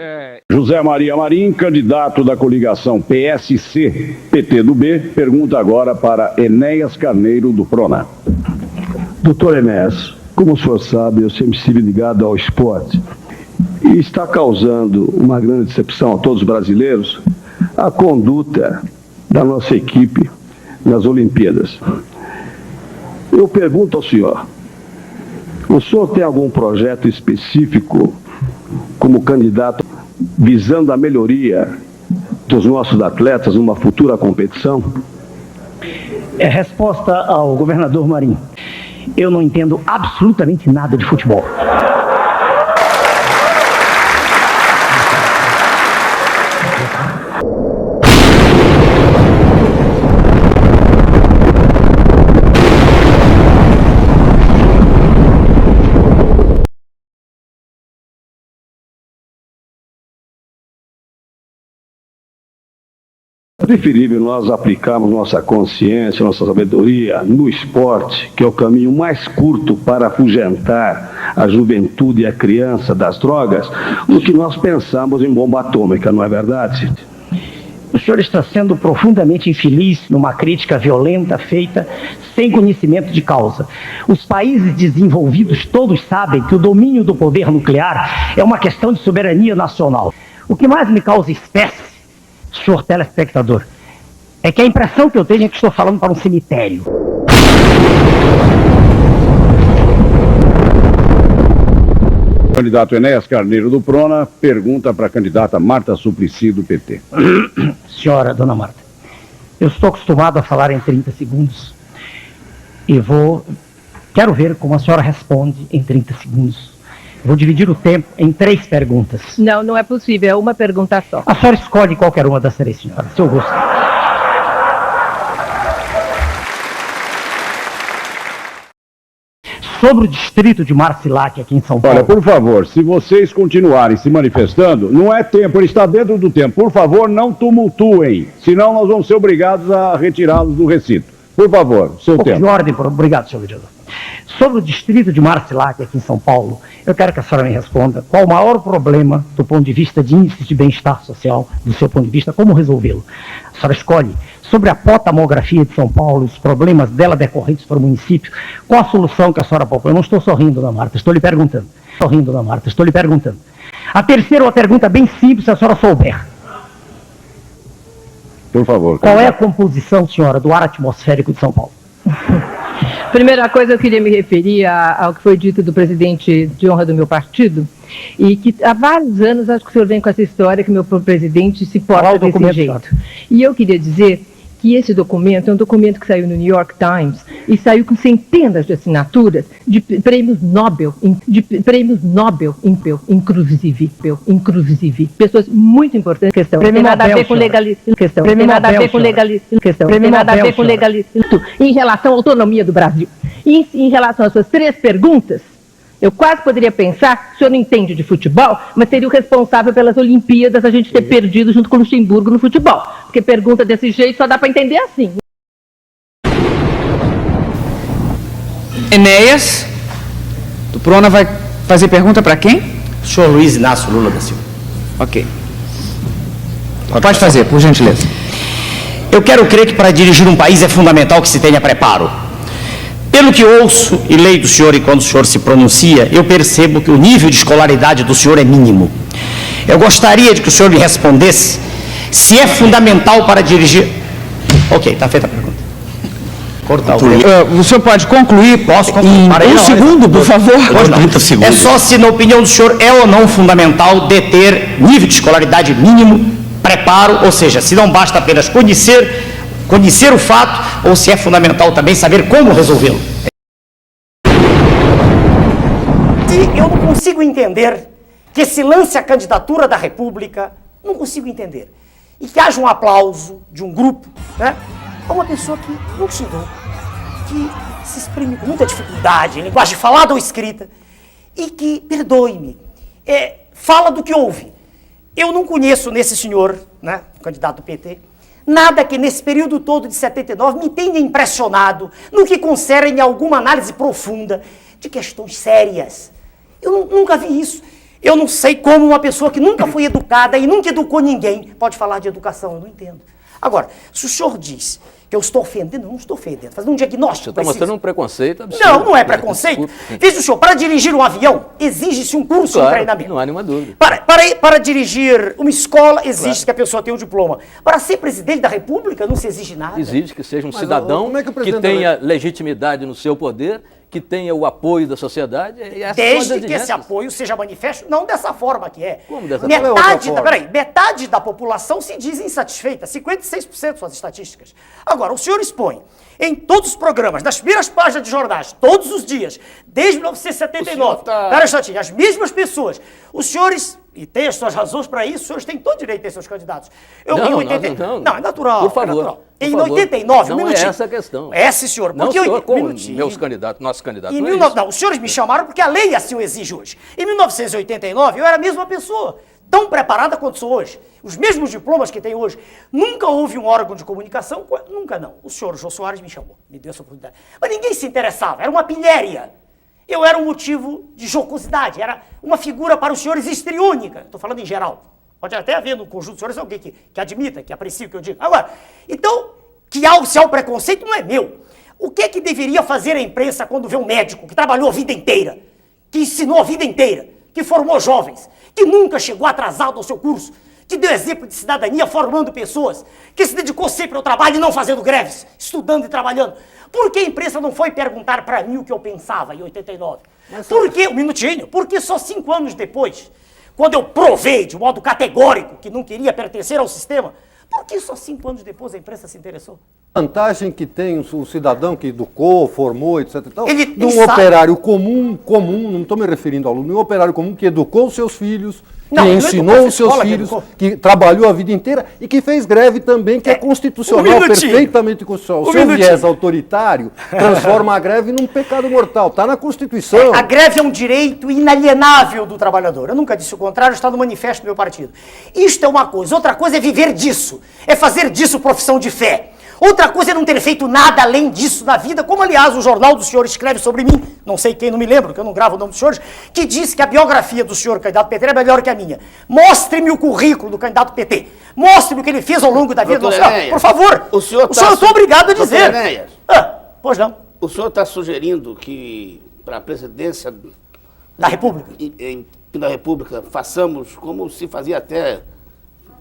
José Maria Marim, candidato da coligação PSC-PT do B, pergunta agora para Enéas Carneiro, do PRONA. Doutor Enéas, como o senhor sabe, eu sempre estive ligado ao esporte e está causando uma grande decepção a todos os brasileiros a conduta da nossa equipe nas Olimpíadas. Eu pergunto ao senhor, o senhor tem algum projeto específico como candidato visando a melhoria dos nossos atletas numa futura competição? Resposta ao governador Marim. Eu não entendo absolutamente nada de futebol. É preferível nós aplicarmos nossa consciência, nossa sabedoria no esporte, que é o caminho mais curto para afugentar a juventude e a criança das drogas, do que nós pensamos em bomba atômica, não é verdade? O senhor está sendo profundamente infeliz numa crítica violenta feita sem conhecimento de causa. Os países desenvolvidos todos sabem que o domínio do poder nuclear é uma questão de soberania nacional. O que mais me causa espécie, senhor telespectador, é que a impressão que eu tenho é que estou falando para um cemitério. O candidato Enéas Carneiro, do PRONA, pergunta para a candidata Marta Suplicy, do PT. Senhora, dona Marta, eu estou acostumado a falar em 30 segundos e quero ver como a senhora responde em 30 segundos. Vou dividir o tempo em 3 perguntas. Não, não é possível, é uma pergunta só. A senhora escolhe qualquer uma das 3, senhora, se eu gostar. Sobre o distrito de Marcilac, aqui em São Paulo. Olha, por favor, se vocês continuarem se manifestando, não é tempo, ele está dentro do tempo. Por favor, não tumultuem, senão nós vamos ser obrigados a retirá-los do recinto. Por favor, seu tempo. De ordem, obrigado, senhor vereador. Sobre o distrito de Marcilac, aqui em São Paulo, eu quero que a senhora me responda qual o maior problema do ponto de vista de índice de bem-estar social, do seu ponto de vista, como resolvê-lo. A senhora escolhe sobre a potamografia de São Paulo, os problemas dela decorrentes para o município, qual a solução que a senhora propõe? Eu não estou sorrindo, dona Marta, estou lhe perguntando. A terceira, uma pergunta bem simples, se a senhora souber. Por favor. Qual é a composição, senhora, do ar atmosférico de São Paulo? Primeira coisa, eu queria me referir ao que foi dito do presidente de honra do meu partido, e que há vários anos acho que o senhor vem com essa história que meu presidente se porta desse jeito. E eu queria dizer que esse documento é um documento que saiu no New York Times e saiu com centenas de assinaturas de prêmios Nobel, inclusive, pessoas muito importantes. Questão tem nada a ver com legalismo, tem nada a ver com legalismo, tem nada a ver com legalismo. Em relação à autonomia do Brasil, e em relação às suas 3 perguntas, eu quase poderia pensar que o senhor não entende de futebol, mas seria o responsável pelas Olimpíadas a gente ter perdido junto com o Luxemburgo no futebol. Porque pergunta desse jeito só dá para entender assim. Enéas, do PRONA, vai fazer pergunta para quem? O senhor Luiz Inácio Lula da Silva. Ok. Pode fazer, por gentileza. Eu quero crer que para dirigir um país é fundamental que se tenha preparo. Pelo que ouço e leio do senhor e quando o senhor se pronuncia, eu percebo que o nível de escolaridade do senhor é mínimo. Eu gostaria de que o senhor me respondesse se é fundamental para dirigir... Ok, está feita a pergunta. cortar o senhor pode concluir? Posso concluir? Em um segundo, por favor. É só se, na opinião do senhor, é ou não fundamental deter nível de escolaridade mínimo, preparo, ou seja, se não basta apenas conhecer o fato, ou se é fundamental também saber como resolvê-lo. Eu não consigo entender que se lance a candidatura da República, não consigo entender. E que haja um aplauso de um grupo, né, a uma pessoa que não estudou, que se exprime com muita dificuldade, em linguagem falada ou escrita, e que, perdoe-me, fala do que ouve. Eu não conheço nesse senhor, né, candidato do PT, nada que nesse período todo de 79 me tenha impressionado no que concerne alguma análise profunda de questões sérias. Eu nunca vi isso. Eu não sei como uma pessoa que nunca foi educada e nunca educou ninguém pode falar de educação, eu não entendo. Agora, se o senhor diz que eu estou ofendendo, não estou ofendendo, fazendo um diagnóstico. Você está mostrando um preconceito absurdo. Não, não é preconceito. Veja o senhor, para dirigir um avião, exige-se um curso de treinamento. Não há nenhuma dúvida. Para dirigir uma escola, exige que a pessoa tenha um diploma. Para ser presidente da República, não se exige nada. Exige que seja um cidadão que tenha legitimidade no seu poder, que tenha o apoio da sociedade. Desde que esse apoio seja manifesto, não dessa forma que é. Como dessa forma? Metade da população se diz insatisfeita, 56% são as estatísticas. Agora, o senhor expõe em todos os programas, nas primeiras páginas de jornais, todos os dias, desde 1979, as mesmas pessoas, os senhores, e tem as suas razões para isso, os senhores têm todo direito a ter seus candidatos. Não, é natural. Por favor. É natural. Em 89, não é essa a questão. É, sim, senhor. Não, senhor, como meus candidatos, nossos candidatos. Não, os senhores me chamaram porque a lei assim o exige hoje. Em 1989, eu era a mesma pessoa, tão preparada quanto sou hoje. Os mesmos diplomas que tenho hoje. Nunca houve um órgão de comunicação, nunca não. O senhor Jô Soares me chamou, me deu essa oportunidade. Mas ninguém se interessava, era uma pilhéria. Eu era um motivo de jocosidade, era uma figura para os senhores histriônica. Estou falando em geral. Pode até haver no conjunto de senhores alguém que admita, que aprecia o que eu digo. Agora, então, se há o preconceito, não é meu. O que é que deveria fazer a imprensa quando vê um médico que trabalhou a vida inteira, que ensinou a vida inteira, que formou jovens, que nunca chegou atrasado ao seu curso, que deu exemplo de cidadania formando pessoas, que se dedicou sempre ao trabalho e não fazendo greves, estudando e trabalhando? Por que a imprensa não foi perguntar para mim o que eu pensava em 89? Por que, um minutinho, porque só 5 anos depois, quando eu provei de modo categórico que não queria pertencer ao sistema, por que só 5 anos depois a imprensa se interessou? Vantagem que tem o cidadão que educou, formou, etc. Então, ele um operário comum, não estou me referindo ao aluno, um operário comum que educou os seus filhos, que ensinou os seus filhos, que trabalhou a vida inteira e que fez greve também, que é constitucional, perfeitamente constitucional. O seu viés autoritário transforma a greve num pecado mortal. Está na Constituição. A greve é um direito inalienável do trabalhador. Eu nunca disse o contrário, está no manifesto do meu partido. Isto é uma coisa. Outra coisa é viver disso. É fazer disso profissão de fé. Outra coisa é não ter feito nada além disso na vida, como aliás o jornal do senhor escreve sobre mim, não sei quem, não me lembro, que eu não gravo o nome dos senhores, que diz que a biografia do senhor candidato PT é melhor que a minha. Mostre-me o currículo do candidato PT. Mostre-me o que ele fez ao longo da vida do senhor. Por favor, o senhor eu estou obrigado a dizer. Pois não. O senhor está sugerindo que para a presidência da República, da República façamos como se fazia até,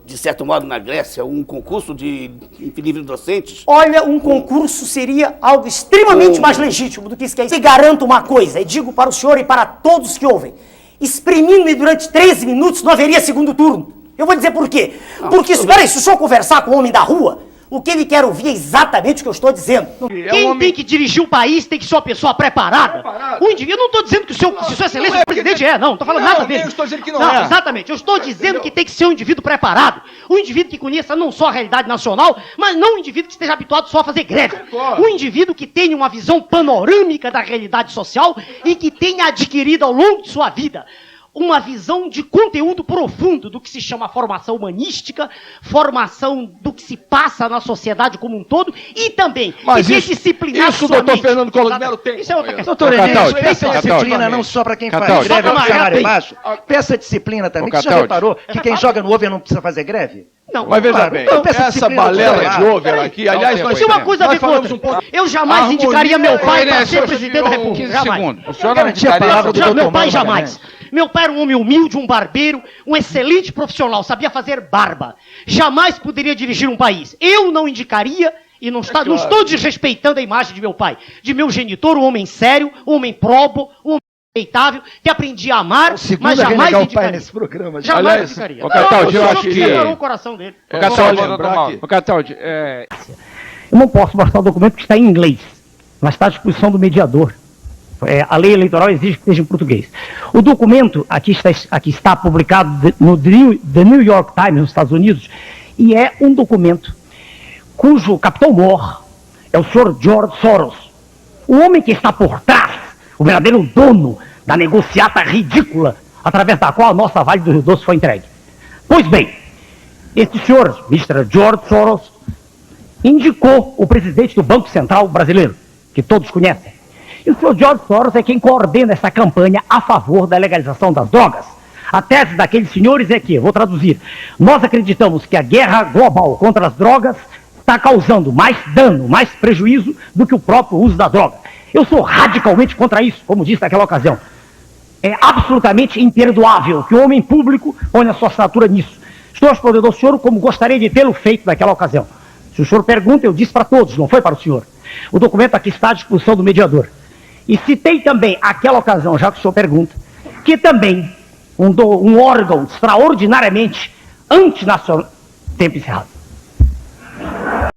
de certo modo, na Grécia, um concurso de livres docentes? Olha, um concurso seria algo extremamente mais legítimo do que isso que é. E garanto uma coisa, e digo para o senhor e para todos que ouvem, exprimindo-me durante 13 minutos não haveria segundo turno. Eu vou dizer por quê. Porque, espera aí, se o senhor conversar com o homem da rua, o que ele quer ouvir é exatamente o que eu estou dizendo. Quem tem que dirigir o país tem que ser uma pessoa preparada. O indivíduo, eu não estou dizendo que se Sua Excelência o presidente não estou falando nada dele. Eu estou dizendo que não é. Exatamente, eu estou dizendo que tem que ser um indivíduo preparado. Um indivíduo que conheça não só a realidade nacional, mas não um indivíduo que esteja habituado só a fazer greve. Um indivíduo que tenha uma visão panorâmica da realidade social e que tenha adquirido ao longo de sua vida uma visão de conteúdo profundo do que se chama formação humanística, formação do que se passa na sociedade como um todo e também disciplinar isso, doutor Fernando Collor de Mello tem. Isso é outra questão. Doutor Enéas, peça disciplina não só para quem faz greve ao salário baixo, peça disciplina também. Você já reparou que quem joga no over não precisa fazer greve? Não, mas veja bem, essa balela de over aqui, aliás, nós temos uma coisa a ver com outra. Eu jamais indicaria meu pai para ser presidente da República. Jamais. O senhor não indicaria a palavra do doutor Meu pai jamais. Meu pai era um homem humilde, um barbeiro, um excelente profissional, sabia fazer barba. Jamais poderia dirigir um país. Eu não indicaria E não estou desrespeitando a imagem de meu pai, de meu genitor, um homem sério, um homem probo, um homem respeitável, que aprendi a amar, mas jamais indicaria. Nesse programa, jamais indicaria. O Cataldi, eu acho que... Quebrou o coração dele. O Cataldi, Eu não posso mostrar o documento que está em inglês, mas está à disposição do mediador. A lei eleitoral exige que esteja em português. O documento aqui está publicado no The New York Times, nos Estados Unidos, e é um documento cujo capitão-mor é o senhor George Soros, o homem que está por trás, o verdadeiro dono da negociata ridícula através da qual a nossa Vale do Rio Doce foi entregue. Pois bem, este senhor, Mr. George Soros, indicou o presidente do Banco Central brasileiro, que todos conhecem. E o senhor George Soros é quem coordena essa campanha a favor da legalização das drogas. A tese daqueles senhores é que, vou traduzir, nós acreditamos que a guerra global contra as drogas está causando mais dano, mais prejuízo do que o próprio uso da droga. Eu sou radicalmente contra isso, como disse naquela ocasião. É absolutamente imperdoável que o homem público ponha sua assinatura nisso. Estou respondendo ao senhor como gostaria de tê-lo feito naquela ocasião. Se o senhor pergunta, eu disse para todos, não foi para o senhor. O documento aqui está à disposição do mediador. E citei também, aquela ocasião, já que o senhor pergunta, que também um órgão extraordinariamente antinacional... Tempo encerrado.